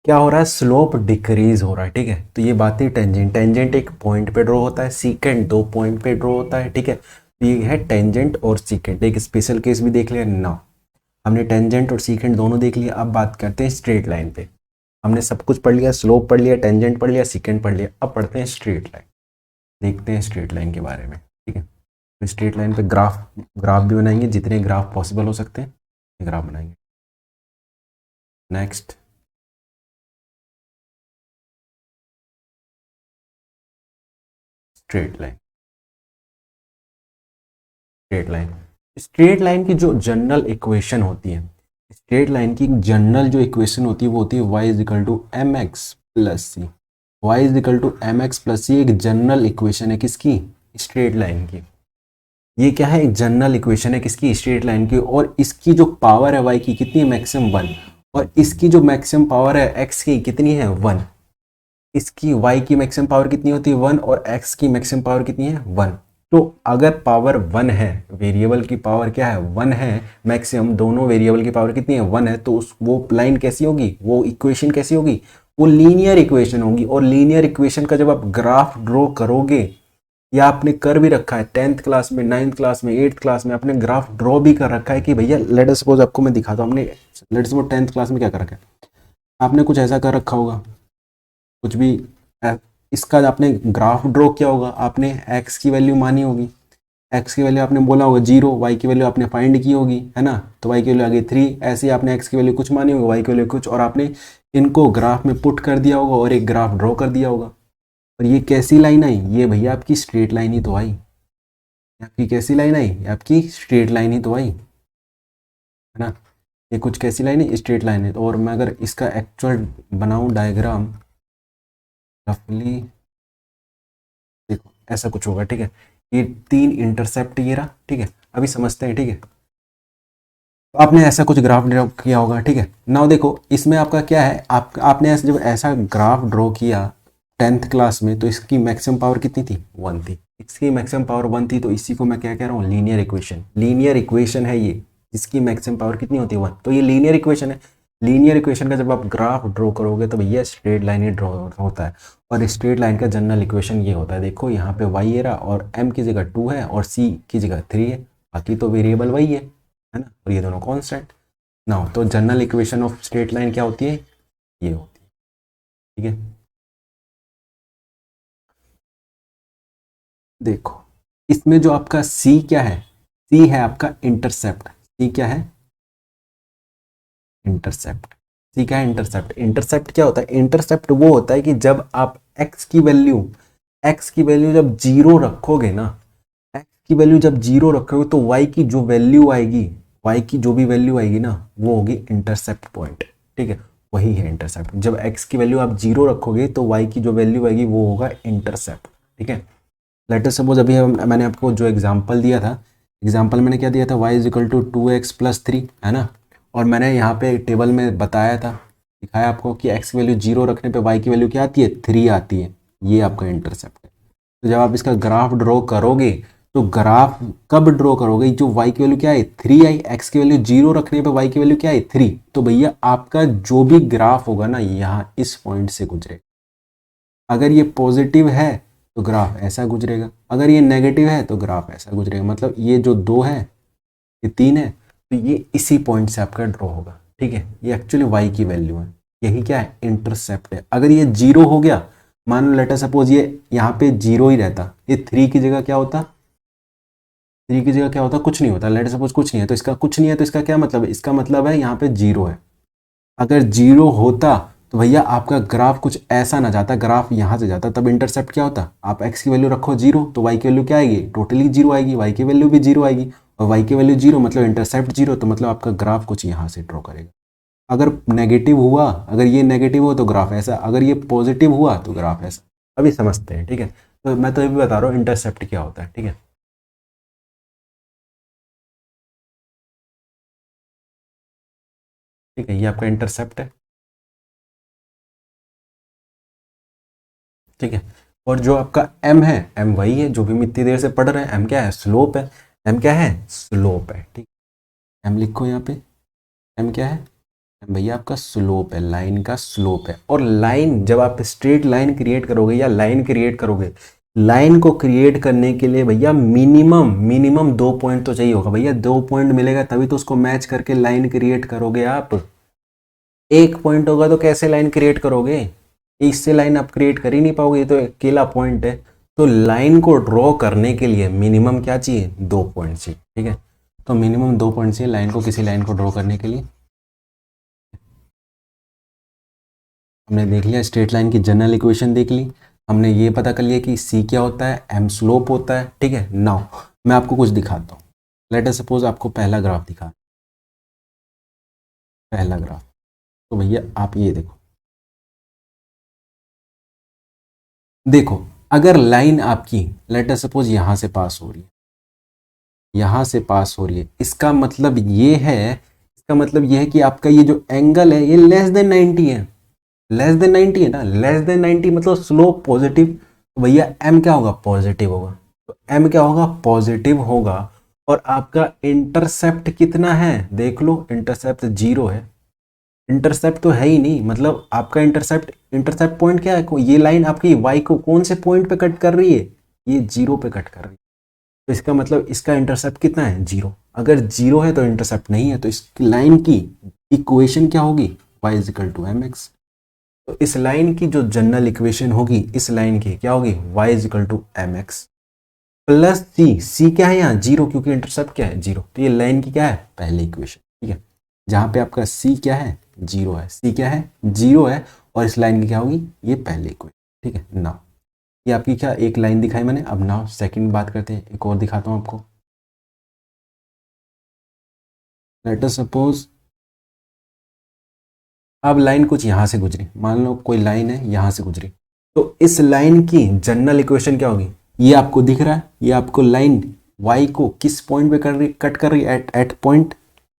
क्या हो रहा है, स्लोप डिक्रीज हो रहा है, ठीक है। तो ये बात है टेंजेंट, टेंजेंट एक पॉइंट पे ड्रॉ होता है, सीकेंट दो पॉइंट पे ड्रॉ होता है, ठीक है। तो ये है टेंजेंट और सीकेंट। एक स्पेशल केस भी देख लिया ना, हमने टेंजेंट और सीकेंट दोनों देख लिया। अब बात करते हैं स्ट्रेट लाइन पे। हमने सब कुछ पढ़ लिया, स्लोप पढ़ लिया, टेंजेंट पढ़ लिया, सीकेंट पढ़ लिया। अब पढ़ते हैं स्ट्रेट लाइन, देखते हैं स्ट्रेट लाइन के बारे में, ठीक है। तो स्ट्रेट लाइन पे ग्राफ, ग्राफ भी बनाएंगे, जितने ग्राफ पॉसिबल हो सकते हैं ग्राफ बनाएंगे। Next, straight line, straight line, straight line की जो जनरल इक्वेशन होती है, स्ट्रेट लाइन की जनरल जो इक्वेशन होती है वो होती है y is equal to m x plus c. Y is equal to m x plus c एक जनरल इक्वेशन है किसकी, स्ट्रेट लाइन की। ये क्या है, एक जनरल इक्वेशन है किसकी, स्ट्रेट लाइन की। और इसकी जो पावर है y की कितनी है, मैक्सिमम 1। और इसकी जो मैक्सिमम पावर है x की कितनी है, 1। इसकी y की मैक्सिमम पावर कितनी होती है, 1, और x की मैक्सिमम पावर कितनी है, 1। तो अगर पावर 1 है, वेरिएबल की पावर क्या है, 1 है, मैक्सिमम दोनों वेरिएबल की पावर कितनी है, 1 है, तो उस वो लाइन कैसी होगी, वो इक्वेशन कैसी होगी, वो लीनियर इक्वेशन होगी। और लीनियर इक्वेशन का जब आप ग्राफ ड्रॉ करोगे, या आपने कर भी रखा है 10th क्लास में, 9th क्लास में, 8th क्लास में आपने ग्राफ ड्रॉ भी कर रखा है कि भैया लेट अस सपोज, आपको मैं दिखाता हूँ, हमने late us suppose 10th class में क्या कर रखा है, आपने कुछ ऐसा कर रखा होगा, कुछ भी इसका आपने ग्राफ ड्रॉ किया होगा, आपने x की वैल्यू मानी होगी, x की वैल्यू आपने बोला होगा 0, y की वैल्यू आपने फाइंड की होगी, है ना। तो y की वैल्यू आ गई 3, ऐसे ही आपने x की वैल्यू कुछ मानी होगी, y की वैल्यू कुछ, और आपने इनको ग्राफ में पुट कर दिया होगा और एक ग्राफ ड्रॉ कर दिया होगा। और ये कैसी लाइन आई, ये भैया आपकी स्ट्रेट लाइन ही तो आई। आपकी कैसी लाइन आई, आपकी स्ट्रेट लाइन ही तो आई, है ना। ये कुछ कैसी लाइन है, स्ट्रेट लाइन है। और मैं अगर इसका एक्चुअल बनाऊं डायग्राम रफली, देखो ऐसा कुछ होगा, ठीक है। ये 3 इंटरसेप्ट ये रहा, ठीक है। अभी समझते हैं, ठीक है। तो आपने ऐसा कुछ ग्राफ ड्रॉ किया होगा, ठीक है। नाउ देखो इसमें आपका क्या है, आपने जब ऐसा ग्राफ ड्रॉ किया 10th क्लास में, तो इसकी मैक्सिमम पावर कितनी थी, 1 थी। इसकी मैक्सिमम पावर 1 थी, तो इसी को मैं क्या कह रहा हूँ, लीनियर इक्वेशन। लीनियर इक्वेशन है ये, जिसकी मैक्सिमम पावर कितनी होती है, 1। तो ये लीनियर इक्वेशन है। लीनियर इक्वेशन का जब आप ग्राफ ड्रॉ करोगे तो भैया स्ट्रेट लाइन ही ड्रॉ होता है। और स्ट्रेट लाइन का जनरल इक्वेशन ये होता है, देखो यहाँ पे y है रहा, और m की जगह 2 है और c की जगह 3 है, बाकी तो वेरिएबल वही है ना, और ये दोनों कांस्टेंट ना। तो general equation of straight line क्या होती है, ये होती है, ठीक है। देखो इसमें जो आपका c क्या है, c है आपका इंटरसेप्ट। c क्या है, इंटरसेप्ट। सी क्या है? इंटरसेप्ट। इंटरसेप्ट क्या होता है? इंटरसेप्ट वो होता है कि जब आप एक्स की वैल्यू जब जीरो रखोगे ना, एक्स की वैल्यू जब जीरो रखोगे तो वाई की जो वैल्यू आएगी, वाई की जो भी वैल्यू आएगी ना, वो होगी इंटरसेप्ट पॉइंट। ठीक है, वही है इंटरसेप्ट। जब एक्स की वैल्यू आप जीरो रखोगे तो वाई की जो वैल्यू आएगी वो होगा इंटरसेप्ट। ठीक है, लेटर सपोज अभी मैंने आपको जो एग्जांपल दिया था, एग्जांपल मैंने क्या दिया था, y is equal to 2x+3, है ना। और मैंने यहाँ पे टेबल में बताया था, दिखाया आपको कि x की वैल्यू जीरो रखने पे y की वैल्यू क्या आती है? 3 आती है। ये आपका इंटरसेप्ट है। तो जब आप इसका ग्राफ ड्रॉ करोगे तो ग्राफ कब ड्रॉ करोगे? जो y की वैल्यू क्या है? 3 आई, x की वैल्यू जीरो रखने पे y की वैल्यू क्या है? 3। तो भैया आपका जो भी ग्राफ होगा ना, यहाँ इस पॉइंट से गुजरेगा। अगर ये पॉजिटिव है तो ग्राफ ऐसा गुजरेगा, अगर ये नेगेटिव है तो ग्राफ ऐसा गुजरेगा। मतलब ये जो 2 है, ये 3 है, तो ये इसी पॉइंट से आपका ड्रॉ होगा। ठीक है, ये एक्चुअली y की वैल्यू है, यही क्या है? इंटरसेप्ट है। अगर ये जीरो हो गया, मान लो लेटर सपोज ये यहाँ पे जीरो ही रहता, ये 3 की जगह क्या होता? 3 की जगह क्या होता? कुछ नहीं होता। लेटर सपोज कुछ नहीं है तो इसका कुछ नहीं है, तो इसका क्या मतलब है? इसका मतलब है यहाँ पे जीरो है। अगर जीरो होता तो भैया आपका ग्राफ कुछ ऐसा ना जाता, ग्राफ यहाँ से जाता, तब इंटरसेप्ट क्या होता? आप x की वैल्यू रखो जीरो तो y की वैल्यू क्या आएगी? टोटली जीरो आएगी, y की वैल्यू भी जीरो आएगी, और y की वैल्यू जीरो मतलब इंटरसेप्ट जीरो, तो मतलब आपका ग्राफ कुछ यहाँ से ड्रॉ करेगा। अगर नेगेटिव हुआ, अगर ये नेगेटिव हो तो ग्राफ ऐसा, अगर ये पॉजिटिव हुआ तो ग्राफ ऐसा। अभी समझते हैं। ठीक है, तो मैं तो ये भी बता रहा हूँ इंटरसेप्ट क्या होता है। ठीक है, ठीक है, ये आपका इंटरसेप्ट है। ठीक है, और जो आपका एम है, एम वही है जो भी हम इतनी देर से पढ़ रहे हैं। एम क्या है? स्लोप है। एम क्या है? स्लोप है। ठीक, एम लिखो यहाँ पे। एम क्या है? एम भैया आपका स्लोप है, लाइन का स्लोप है। और लाइन जब आप स्ट्रेट लाइन क्रिएट करोगे या लाइन क्रिएट करोगे, लाइन को क्रिएट करने के लिए भैया मिनिमम मिनिमम 2 पॉइंट तो चाहिए होगा। भैया 2 पॉइंट मिलेगा तभी तो उसको मैच करके लाइन क्रिएट करोगे आप। एक पॉइंट होगा तो कैसे लाइन क्रिएट करोगे? इससे लाइन आप क्रिएट कर ही नहीं पाओगे, ये तो अकेला पॉइंट है। तो लाइन को ड्रॉ करने के लिए मिनिमम क्या चाहिए? 2 पॉइंट चाहिए। ठीक है, तो मिनिमम 2 पॉइंट चाहिए लाइन को, किसी लाइन को ड्रॉ करने के लिए। हमने देख लिया स्ट्रेट लाइन की जनरल इक्वेशन देख ली, हमने ये पता कर लिया कि सी क्या होता है, एम स्लोप होता है। ठीक है, नाउ मैं आपको कुछ दिखाता हूँ। लेट अस सपोज आपको पहला ग्राफ दिखा, पहला ग्राफ। तो भैया आप ये देखो, देखो अगर लाइन आपकी लेट अस सपोज यहाँ से पास हो रही है, यहाँ से पास हो रही है, इसका मतलब ये है, इसका मतलब ये है कि आपका ये जो एंगल है ये लेस देन 90 है। लेस देन 90 है ना, लेस देन 90 मतलब स्लोप पॉजिटिव। तो भैया एम क्या होगा? पॉजिटिव होगा। तो एम क्या होगा? पॉजिटिव होगा। और आपका इंटरसेप्ट कितना है? देख लो, इंटरसेप्ट जीरो है। इंटरसेप्ट तो है ही नहीं, मतलब आपका इंटरसेप्ट, इंटरसेप्ट पॉइंट क्या है? ये लाइन आपकी वाई को कौन से पॉइंट पे कट कर रही है? ये जीरो पे कट कर रही है। तो इसका मतलब इसका इंटरसेप्ट कितना है? जीरो। अगर जीरो है तो इंटरसेप्ट नहीं है, तो इस लाइन की इक्वेशन क्या होगी? y is equal to m x. तो इस लाइन की जो जनरल इक्वेशन होगी, इस लाइन की क्या होगी? y is equal to m x plus c. C क्या है यहाँ? जीरो, क्योंकि इंटरसेप्ट क्या है? जीरो। तो ये लाइन की क्या है? पहली इक्वेशन। ठीक है, जहां पे आपका सी क्या है? जीरो है। सी क्या है? जीरो है। और इस लाइन की क्या होगी? ये पहली इक्वेशन। ठीक है, नाउ ये आपकी क्या एक लाइन दिखाई मैंने। अब नाउ सेकंड बात करते हैं, एक और दिखाता हूं आपको। लेट अस सपोज अब लाइन कुछ यहाँ से गुजरी, मान लो कोई लाइन है यहाँ से गुजरी, तो इस लाइन की जनरल इक्वेशन क्या होगी? ये आपको दिख रहा है, ये आपको लाइन y को किस पॉइंट पे कर रही, कट कर रही है? एट पॉइंट,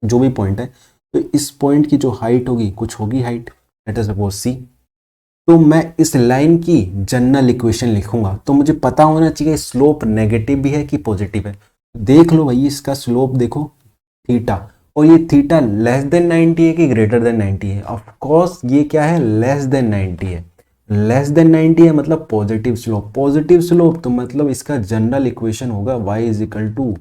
जो भी पॉइंट है। तो इस पॉइंट की जो हाइट होगी, कुछ होगी height, late us suppose c। तो मैं इस लाइन की जनरल इक्वेशन लिखूंगा तो मुझे पता होना चाहिए स्लोप नेगेटिव भी है कि पॉजिटिव है। देख लो भाई, इसका स्लोप देखो, थीटा। और ये थीटा लेस देन 90 है कि ग्रेटर देन 90 है? ऑफ कोर्स ये क्या है? लेस देन 90 है। लेस देन 90 है मतलब पॉजिटिव स्लोप। पॉजिटिव स्लोप तो मतलब इसका जनरल इक्वेशन होगा y is equal to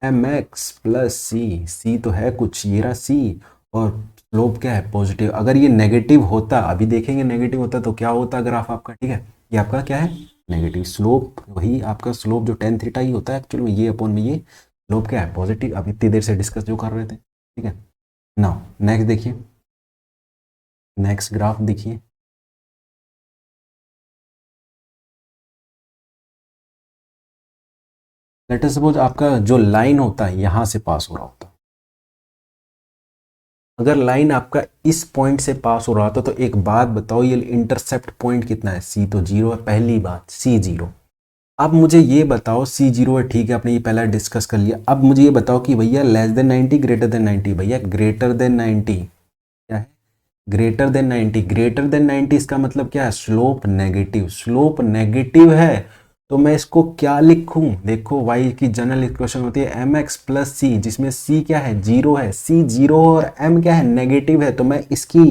m x plus c. C तो है कुछ, ये रहा सी, और स्लोप क्या है? पॉजिटिव। अगर ये नेगेटिव होता, अभी देखेंगे नेगेटिव होता तो क्या होता ग्राफ आपका। ठीक है, ये आपका क्या है? Negative slope. वही आपका स्लोप जो टेन थीटा ही होता है एक्चुअली में, ये अपॉन में ये स्लोप क्या है? पॉजिटिव। अब इतनी देर से डिस्कस जो कर रहे थे। ठीक है, नाउ नेक्स्ट देखिए, नेक्स्ट ग्राफ देखिए। लेट अस सपोज आपका जो लाइन होता है यहां से पास हो रहा होता है। अगर लाइन आपका इस पॉइंट से पास हो रहा था तो एक बात बताओ, ये इंटरसेप्ट पॉइंट कितना है? सी तो जीरो है, पहली बात सी जीरो। अब मुझे ये बताओ, सी जीरो है ठीक है, आपने ये पहले डिस्कस कर लिया। अब मुझे ये बताओ कि भैया लेस देन 90 ग्रेटर देन 90, भैया ग्रेटर देन 90 क्या है? Greater than 90। ग्रेटर देन 90 इसका मतलब क्या है? Slope negative. स्लोप नेगेटिव है तो मैं इसको क्या लिखूं? देखो वाई की जनरल इक्वेशन होती है एम एक्स प्लस सी, जिसमें सी क्या है? जीरो है। सी जीरो और एम क्या है? नेगेटिव है। तो मैं इसकी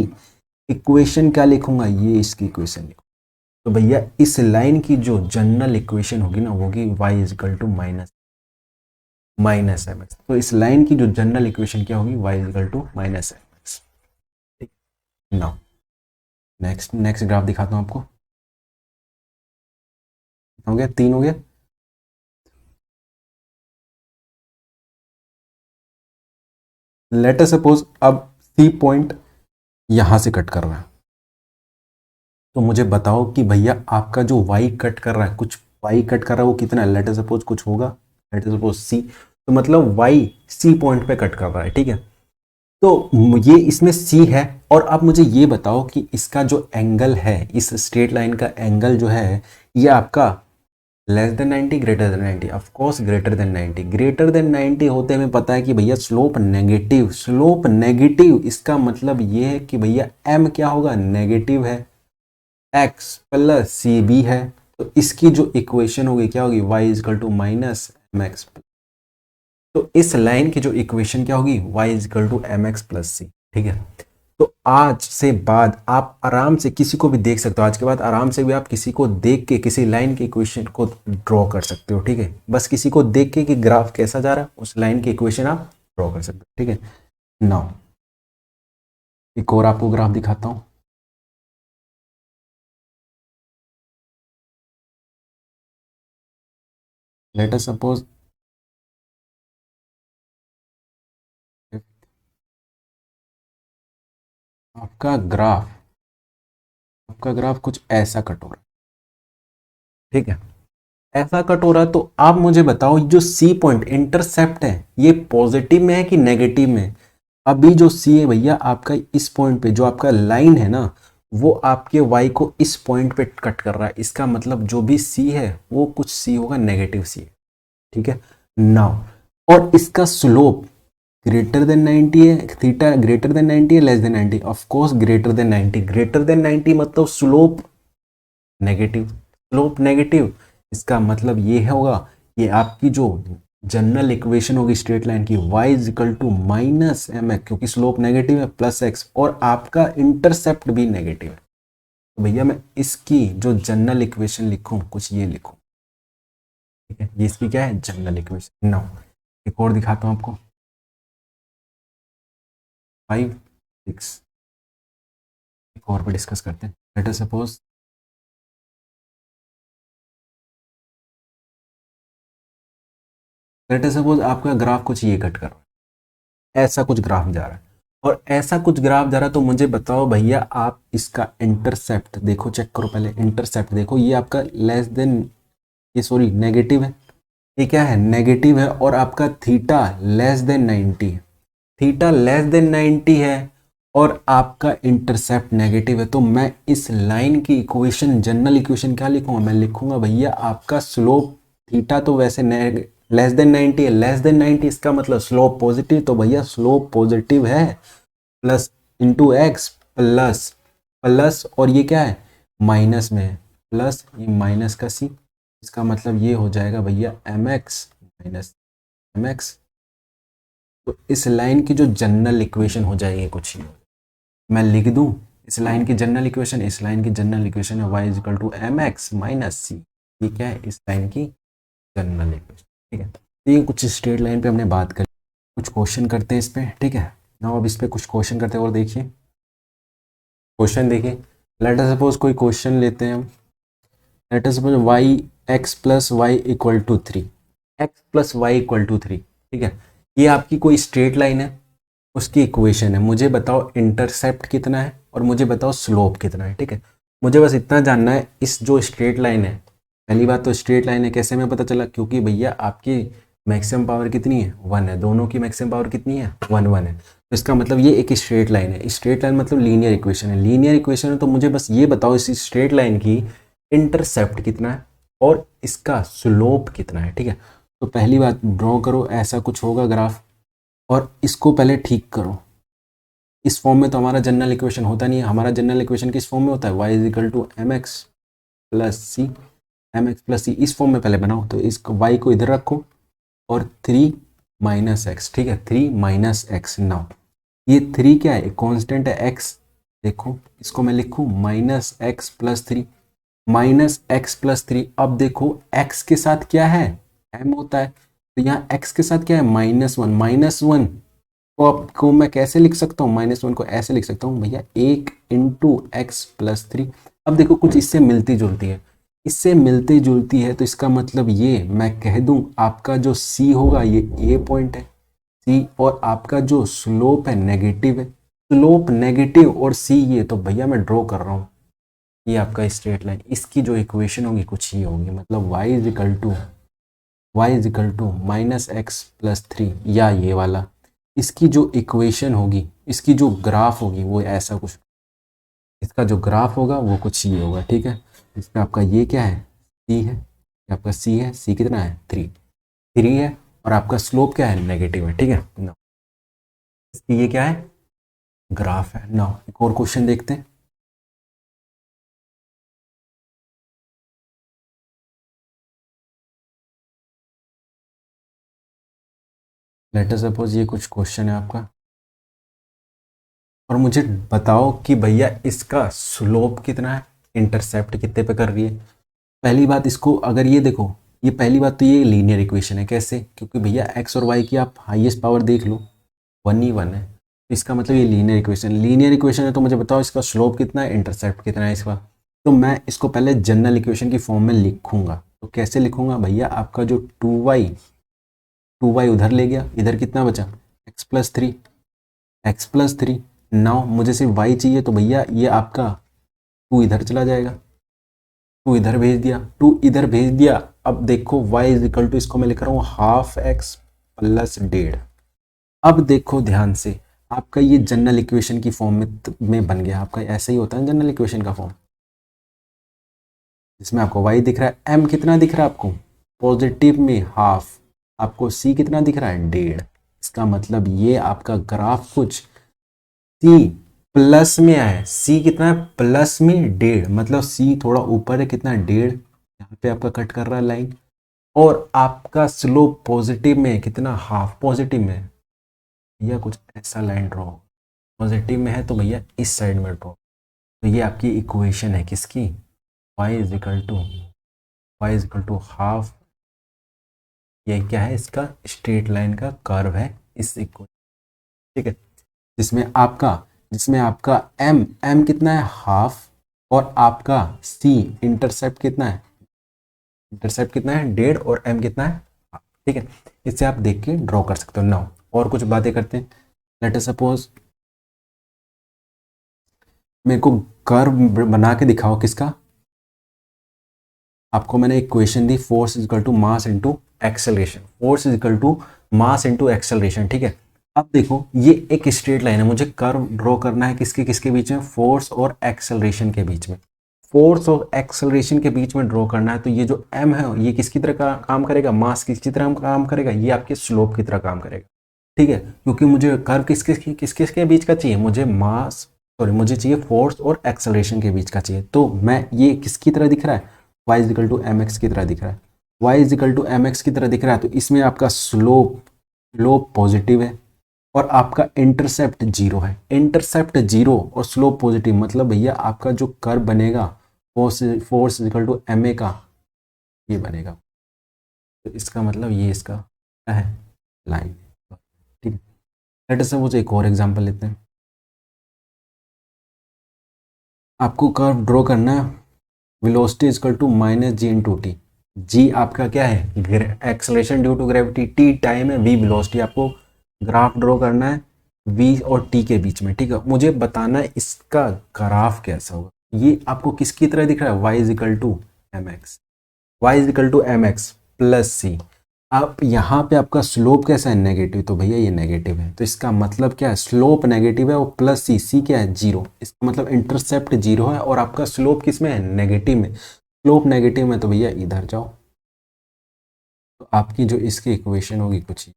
इक्वेशन क्या लिखूंगा? ये इसकी इक्वेशन लिखूंगा। तो भैया इस लाइन की जो जनरल इक्वेशन होगी ना वो होगी y is equal to minus m x. तो इस लाइन की जो जनरल इक्वेशन क्या होगी? Y is equal to minus m x. Now next next graph दिखाता हूं आपको। हो गया, तीन हो गया। लेट अस सपोज अब सी पॉइंट यहां से कट कर रहा है, तो मुझे बताओ कि भैया आपका जो वाई कट कर रहा है, कुछ वाई कट कर रहा है वो कितना है? लेट अस सपोज कुछ होगा, लेट अस सपोज सी। तो मतलब वाई सी पॉइंट पे कट कर रहा है, ठीक है। तो ये इसमें सी है। और अब मुझे ये बताओ कि इसका जो एंगल है, इस स्ट्रेट लाइन का एंगल जो है, ये आपका less than 90 greater than 90? Of course greater than 90। Greater than 90 होते हमें पता है कि भैया स्लोप नेगेटिव। स्लोप नेगेटिव इसका मतलब ये है कि भैया एम क्या होगा? नेगेटिव है। एक्स प्लस सी बी है। तो इसकी जो इक्वेशन होगी क्या होगी? Y is equal to minus m x. तो इस लाइन की जो इक्वेशन क्या होगी? Y is equal to m x plus c, ठीक है। तो आज से बाद आप आराम से किसी को भी देख सकते हो, आज के बाद आराम से भी आप किसी को देख के किसी लाइन की इक्वेशन को ड्रॉ कर सकते हो, ठीक है। बस किसी को देख के कि ग्राफ कैसा जा रहा है उस लाइन की इक्वेशन आप ड्रॉ कर सकते हो, ठीक है। नाउ एक और आपको ग्राफ दिखाता हूं। लेट अस सपोज आपका ग्राफ आपका ग्राफ कुछ ऐसा कट हो रहा है, ठीक है। ऐसा कट हो रहा है तो आप मुझे बताओ जो सी पॉइंट इंटरसेप्ट है ये पॉजिटिव में है कि नेगेटिव में है? अभी जो सी है भैया आपका इस पॉइंट पे जो आपका लाइन है ना, वो आपके वाई को इस पॉइंट पे कट कर रहा है। इसका मतलब जो भी सी है वो कुछ सी होगा, नेगेटिव सी है, ठीक है। नाउ और इसका स्लोप ग्रेटर देन 90 है, थीटा ग्रेटर देन 90 है, less than 90? Of course greater than 90। Greater than 90 मतलब स्लोप नेगेटिव। स्लोप नेगेटिव इसका मतलब ये होगा, ये आपकी जो जनरल इक्वेशन होगी स्ट्रेट लाइन की, y is equal to minus m x, क्योंकि स्लोप नेगेटिव है, प्लस एक्स, और आपका इंटरसेप्ट भी नेगेटिव है। तो भैया मैं इसकी जो जनरल इक्वेशन लिखूं कुछ ये लिखूं, ठीक है। ये इसकी क्या है? General equation. नाउ एक और दिखाता हूं आपको, 5 6 एक और पे डिस्कस करते हैं। Late us suppose let us suppose आपका ग्राफ कुछ ये कट कर रहा है, ऐसा कुछ ग्राफ जा रहा है, और ऐसा कुछ ग्राफ जा रहा है। तो मुझे बताओ भैया आप इसका इंटरसेप्ट देखो, चेक करो पहले इंटरसेप्ट देखो। ये आपका लेस देन, ये सॉरी नेगेटिव है, ये क्या है? नेगेटिव है। और आपका थीटा लेस देन 90 है, थीटा लेस देन 90 है, और आपका इंटरसेप्ट नेगेटिव है। तो मैं इस लाइन की इक्वेशन, जनरल इक्वेशन क्या लिखूंगा? मैं लिखूंगा भैया आपका स्लोप, थीटा तो वैसे लेस देन 90 है, लेस देन 90 इसका मतलब स्लोप पॉजिटिव। तो भैया स्लोप पॉजिटिव है, plus into x, plus plus, और ये क्या है? माइनस में है, प्लस ये माइनस का सी। इसका मतलब ये हो जाएगा भैया m x minus m x. तो इस लाइन की जो जनरल इक्वेशन हो जाएगी कुछ ही, मैं लिख दूं इस लाइन की जनरल इक्वेशन। इस लाइन की जनरल इक्वेशन है y is equal to m x minus c. ये क्या है? इस लाइन की जनरल इक्वेशन, ठीक है। तो ये कुछ स्ट्रेट लाइन पे हमने बात करी, कुछ क्वेश्चन करते हैं इस पे, ठीक है ना। अब इस पे कुछ क्वेश्चन करते हैं, और देखिए क्वेश्चन देखिए। लेट अस सपोज कोई क्वेश्चन लेते हैं हम। Let us suppose y x plus y equal to 3, x plus y equal to 3, ठीक है। ये आपकी कोई स्ट्रेट लाइन है, उसकी इक्वेशन है। मुझे बताओ इंटरसेप्ट कितना है? और मुझे बताओ स्लोप कितना है। ठीक है, मुझे बस इतना जानना है, इस जो स्ट्रेट लाइन है, पहली बात तो स्ट्रेट लाइन है, कैसे हमें पता चला, क्योंकि भैया आपकी मैक्सिमम पावर कितनी है, 1 है, दोनों की मैक्सिमम पावर कितनी है, 1 है। तो इसका मतलब ये एक स्ट्रेट लाइन है, स्ट्रेट लाइन मतलब लीनियर इक्वेशन है, लीनियर इक्वेशन है। तो मुझे बस ये बताओ इस स्ट्रेट लाइन की इंटरसेप्ट कितना है और इसका स्लोप कितना है। ठीक है, तो पहली बात ड्रॉ करो, ऐसा कुछ होगा ग्राफ, और इसको पहले ठीक करो। इस फॉर्म में तो हमारा जनरल इक्वेशन होता नहीं है, हमारा जनरल इक्वेशन किस फॉर्म में होता है, y is equal to m x plus c, m x plus c, इस फॉर्म में पहले बनाओ। तो इस y को इधर रखो और 3 माइनस एक्स, ठीक है, 3 माइनस एक्स। नाउ ये 3 क्या है, कॉन्स्टेंट है x, देखो इसको मैं लिखूँ minus x plus 3, minus x plus 3। अब देखो x के साथ क्या है, m होता है, तो यहाँ x के साथ क्या है, -1, -1 तो आपको मैं कैसे लिख सकता हूँ, -1 को ऐसे लिख सकता हूँ भैया, 1 इंटू एक्स प्लस 3। अब देखो कुछ इससे मिलती जुलती है, इससे मिलती जुलती है, तो इसका मतलब ये मैं कह दूं आपका जो C होगा ये A पॉइंट है, C, और आपका जो स्लोप है नेगेटिव है, स्लोप नेगेटिव और C ये, तो भैया मैं ड्रॉ कर रहा हूँ ये आपका स्ट्रेट लाइन, इसकी जो इक्वेशन होगी कुछ ये होगी, मतलब y is equal to minus x plus 3, या ये वाला, इसकी जो इक्वेशन होगी, इसकी जो ग्राफ होगी वो ऐसा कुछ, इसका जो ग्राफ होगा वो कुछ ये होगा। ठीक है, इसमें आपका ये क्या है, सी है, ये आपका सी है, सी कितना है, 3 है, और आपका स्लोप क्या है, नेगेटिव है। ठीक है ना, इसकी ये क्या है, ग्राफ है ना। एक और क्वेश्चन देखते हैं, लेट अस सपोज ये कुछ क्वेश्चन है आपका, और मुझे बताओ कि भैया इसका स्लोप कितना है, इंटरसेप्ट कितने पे कर रही है। पहली बात इसको अगर ये देखो, ये पहली बात तो ये लीनियर इक्वेशन है, कैसे, क्योंकि भैया एक्स और वाई की आप हाईएस्ट पावर देख लो, 1 ही 1 है, तो इसका मतलब ये लीनियर इक्वेशन है। तो मुझे बताओ इसका स्लोप कितना है, इंटरसेप्ट कितना है इसका। तो मैं इसको पहले जनरल इक्वेशन की फॉर्म में लिखूंगा, तो कैसे लिखूंगा भैया, आपका जो 2y उधर ले गया, इधर कितना बचा, x प्लस 3 नाउ मुझे सिर्फ y चाहिए, तो भैया ये आपका 2 इधर चला जाएगा, 2 इधर भेज दिया, 2 इधर भेज दिया। अब देखो y इज इक्वल टू, इसको मैं लिख रहा हूँ हाफ एक्स प्लस 1.5। अब देखो ध्यान से, आपका ये जनरल इक्वेशन की फॉर्म में बन गया, आपका ऐसा ही होता है जनरल इक्वेशन का फॉर्म, जिसमें आपको y दिख रहा है, m कितना दिख रहा है आपको, पॉजिटिव में हाफ, आपको c कितना दिख रहा है, 1.5। इसका मतलब ये आपका ग्राफ कुछ c प्लस में है, c कितना है, प्लस में 1.5, मतलब c थोड़ा ऊपर है, कितना 1.5, यहाँ पे आपका कट कर रहा है लाइन, और आपका स्लोप पॉजिटिव में है, कितना, हाफ पॉजिटिव में है, भैया कुछ ऐसा लाइन ड्रॉ, पॉजिटिव में है तो भैया इस साइड में ड्रॉ। तो ये आपकी इक्वेशन है किसकी, y is equal to half, ये क्या है, इसका स्ट्रेट लाइन का कर्व है इस इक्वेशन। ठीक है, जिसमें आपका m कितना है, हाफ, और आपका c इंटरसेप्ट कितना है, 1.5, और m कितना है, हाफ। ठीक है, इससे आप देख के ड्रॉ कर सकते हो। नाउ और कुछ बातें करते हैं, लेट अस सपोज मेरे को कर्व बना के दिखाओ किसका, आपको मैंने एक क्वेश्चन दी, force is equal to mass into acceleration, force is equal to mass into acceleration. ठीक है, अब देखो ये एक स्ट्रेट लाइन है, मुझे कर्व ड्रॉ करना है किसके किसके बीच में, फोर्स और एक्सेलरेशन के बीच में, फोर्स और एक्सेलरेशन के बीच में ड्रॉ करना है। तो ये जो m है ये किसकी तरह काम करेगा, मास किसकी तरह काम करेगा, ये आपके स्लोप की तरह काम करेगा। ठीक है, क्योंकि मुझे कर्व किस के बीच का चाहिए, मुझे चाहिए फोर्स और एक्सेलरेशन के बीच का चाहिए। तो मैं ये किसकी तरह दिख रहा है, y is equal to m x की तरह दिख रहा है, y is equal to m x की तरह दिख रहा है। तो इसमें आपका स्लोप पॉजिटिव है और आपका इंटरसेप्ट 0 है, इंटरसेप्ट 0 और स्लोप पॉजिटिव, मतलब भैया आपका जो कर्व बनेगा force is equal to m a का ये बनेगा। तो इसका मतलब ये इसका क्या है, लाइन। ठीक है, लेट अस सपोज एक और एग्जांपल लेते हैं, आपको कर्व ड्रॉ करना है, velocity is equal to minus g into t, g आपका क्या है, acceleration due to gravity, t time है, वी वेलोसिटी, आपको ग्राफ ड्रॉ करना है v और t के बीच में, ठीक है। मुझे बताना है इसका ग्राफ कैसा होगा। ये आपको किसकी तरह दिख रहा है, y is equal to m x, y is equal to m x plus c. अब यहाँ पे आपका स्लोप कैसा है, नेगेटिव, तो भैया ये नेगेटिव है, तो इसका मतलब क्या है, स्लोप नेगेटिव है और प्लस सी, सी क्या है, जीरो। इसका मतलब इंटरसेप्ट जीरो है और आपका स्लोप किस में है, नेगेटिव में। स्लोप नेगेटिव में तो भैया इधर जाओ, तो आपकी जो इसकी इक्वेशन होगी कुछ ही,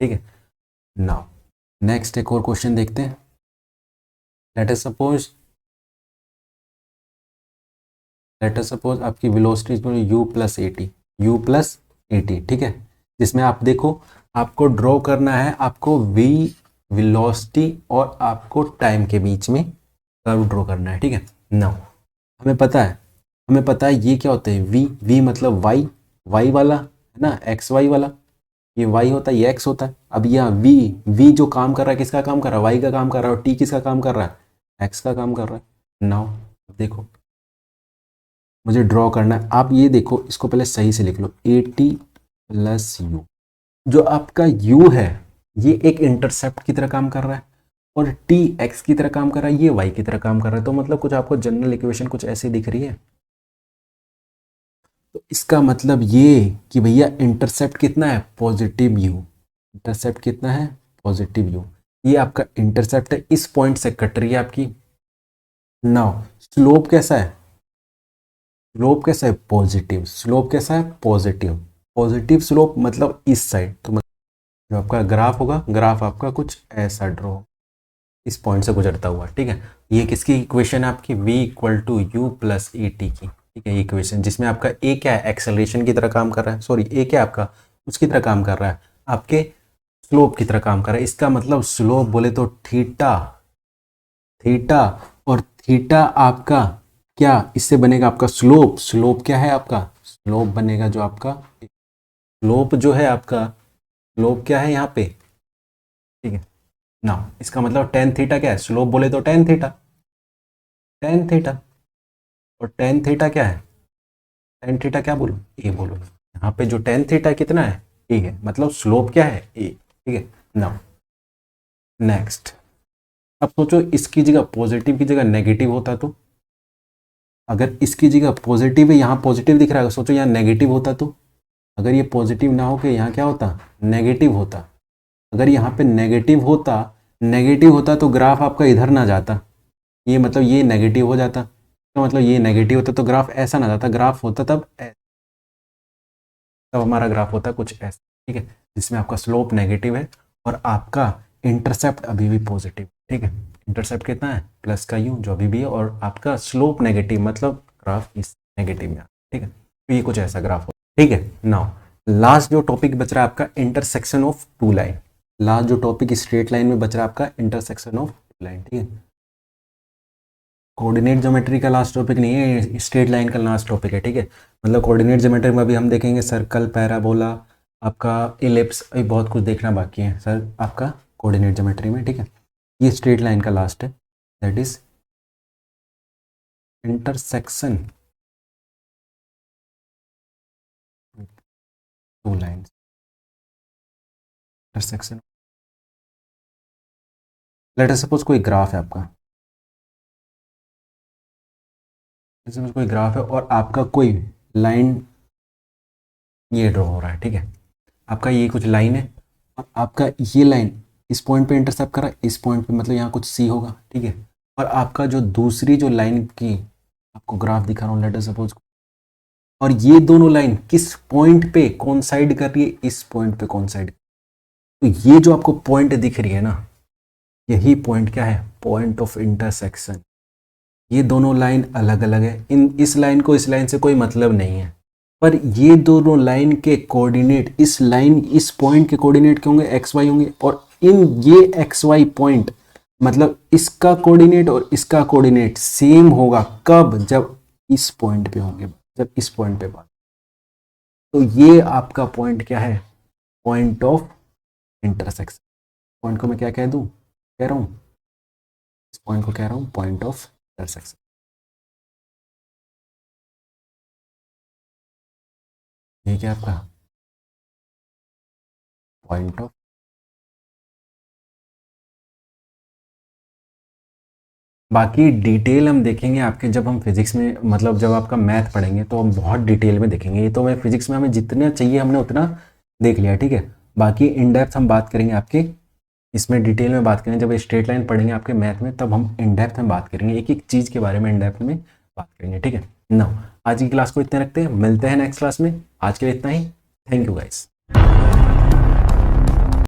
ठीक है। नाउ नेक्स्ट एक और क्वेश्चन देखते हैं। लेट अस सपोज, आपकी velocity you plus a T, you plus a T, ठीक है। जिसमें आप देखो, आपको ड्रॉ करना है, आपको वी वेलोसिटी और आपको टाइम के बीच में कर्व ड्रॉ करना है, ठीक है। नाउ हमें पता है, ये क्या होता है, वी, मतलब वाई, वाला है ना, एक्स वाई वाला, ये वाई होता है, ये एक्स होता है। अब यहाँ वी, जो काम कर रहा है, किसका काम कर रहा है, वाई का काम कर रहा है, और टी किसका काम कर रहा है, एक्स का काम कर रहा है। नाउ देखो, मुझे ड्रॉ करना है, आप ये देखो, इसको पहले सही से लिख लो, ए टी प्लस यू। जो आपका u है, ये एक इंटरसेप्ट की तरह काम कर रहा है, और t x की तरह काम कर रहा है, ये y की तरह काम कर रहा है। तो मतलब कुछ आपको जनरल इक्वेशन कुछ ऐसी दिख रही है। तो इसका मतलब ये कि भैया इंटरसेप्ट कितना है, पॉजिटिव u। इंटरसेप्ट कितना है, पॉजिटिव u। ये आपका इंटरसेप्ट है, इस पॉइंट से कट रही है आपकी। नाउ स्लोप कैसा है, पॉजिटिव। स्लोप कैसा है, पॉजिटिव। स्लोप मतलब इस साइड, तो जो आपका ग्राफ होगा, ग्राफ आपका कुछ ऐसा ड्रॉ, इस पॉइंट से गुजरता हुआ, ठीक है। ये किसकी इक्वेशन है आपकी, v equal to u plus a t की, ठीक है। ये इक्वेशन जिसमें आपका a क्या है, एक्सेलरेशन की तरह काम कर रहा है, सॉरी a क्या है आपका, उसकी तरह काम कर रहा है, आपके स्लोप की तरह काम कर रहा है। इसका मतलब स्लोप बोले तो थीटा, थीटा, और थीटा आपका क्या, इससे बनेगा आपका स्लोप। स्लोप क्या है आपका, स्लोप बनेगा जो आपका, स्लोप जो है आपका, स्लोप क्या है यहाँ पे, ठीक है ना। इसका मतलब टेन थीटा क्या है, स्लोप बोले तो टेन थीटा, टेन थीटा। और टेन थीटा क्या है, टेन थीटा क्या बोलो, ए बोलो। यहाँ पे जो टेन थीटा कितना है, ए है, मतलब स्लोप क्या है, ए, ठीक है। नाउ नेक्स्ट, अब सोचो इसकी जगह पॉजिटिव की जगह नेगेटिव होता तो, अगर इसकी जगह पॉजिटिव है, यहाँ पॉजिटिव दिख रहा है, सोचो यहाँ नेगेटिव होता तो, अगर ये पॉजिटिव ना हो के यहाँ क्या होता, नेगेटिव होता। अगर यहाँ पे नेगेटिव होता तो ग्राफ आपका इधर ना जाता, ये मतलब ये नेगेटिव हो जाता, तो मतलब ये नेगेटिव होता तो ग्राफ ऐसा ना जाता, ग्राफ होता तब हमारा ग्राफ होता है कुछ ऐसा, ठीक है। जिसमें आपका स्लोप नेगेटिव है और आपका इंटरसेप्ट अभी भी पॉजिटिव, ठीक है। इंटरसेप्ट कितना है, प्लस का यू जो अभी भी है, और आपका स्लोप नेगेटिव, मतलब ग्राफ इस नेगेटिव में, ठीक है। तो ये कुछ ऐसा ग्राफ हो, ठीक है। नाउ लास्ट जो टॉपिक बच रहा है आपका, intersection of two line. Last जो टॉपिक स्ट्रेट लाइन में बच रहा है आपका, इंटरसेक्शन ऑफ टू लाइन, ठीक है। कोऑर्डिनेट ज्योमेट्री का लास्ट टॉपिक नहीं है, स्ट्रेट लाइन का लास्ट टॉपिक है, ठीक है। मतलब कोऑर्डिनेट ज्योमेट्री में अभी हम देखेंगे सर्कल, पैराबोला, आपका इलिप्स, अभी बहुत कुछ देखना बाकी है सर आपका कोऑर्डिनेट ज्योमेट्री में, ठीक है। ये स्ट्रेट लाइन का लास्ट है, that is intersection two lines, intersection. Late us suppose कोई ग्राफ है आपका, सपोज कोई ग्राफ है और आपका कोई लाइन ये ड्रॉ हो रहा है, ठीक है। आपका ये कुछ लाइन है और आपका ये लाइन इस पॉइंट पे इंटरसेप्ट कर रहा है, इस पॉइंट पे, मतलब यहाँ कुछ सी होगा, ठीक है। और आपका जो दूसरी जो लाइन की आपको ग्राफ दिखा रहा हूँ, लेट अस सपोज, और ये दोनों लाइन किस पॉइंट पे कौन साइड कर रही है, इस पॉइंट पे कौन साइड। तो ये जो आपको पॉइंट दिख रही है ना, यही पॉइंट क्या है, पॉइंट ऑफ इंटरसेक्शन। ये दोनों लाइन अलग अलग है, इस लाइन को इस लाइन से कोई मतलब नहीं है, पर ये दोनों लाइन के कोऑर्डिनेट, इस पॉइंट के कोऑर्डिनेट क्या होंगे, एक्स वाई होंगे। और इन ये एक्स वाई पॉइंट, मतलब इसका कोऑर्डिनेट और इसका कोऑर्डिनेट सेम होगा कब, जब इस पॉइंट पे होंगे, जब इस पॉइंट पे बात। तो ये आपका पॉइंट क्या है, पॉइंट ऑफ इंटरसेक्शन। पॉइंट को मैं क्या कह दूं, कह रहा हूं, इस पॉइंट को कह रहा हूं पॉइंट ऑफ इंटरसेक्शन। ये क्या आपका पॉइंट ऑफ बाकी डिटेल हम देखेंगे आपके जब हम फिजिक्स में, मतलब जब आपका मैथ पढ़ेंगे तो हम बहुत डिटेल में देखेंगे। ये तो मैं फिजिक्स में हमें जितना चाहिए हमने उतना देख लिया, ठीक है। बाकी इन डेप्थ हम बात करेंगे आपके, इसमें डिटेल में बात करेंगे जब स्ट्रेट लाइन पढ़ेंगे आपके मैथ में, तब हम इन डेप्थ में बात करेंगे, एक एक चीज़ के बारे में इन डेप्थ में बात करेंगे, ठीक है ना। आज की क्लास को इतने रखते हैं, मिलते हैं नेक्स्ट क्लास में। आज के लिए इतना ही। Thank you guys.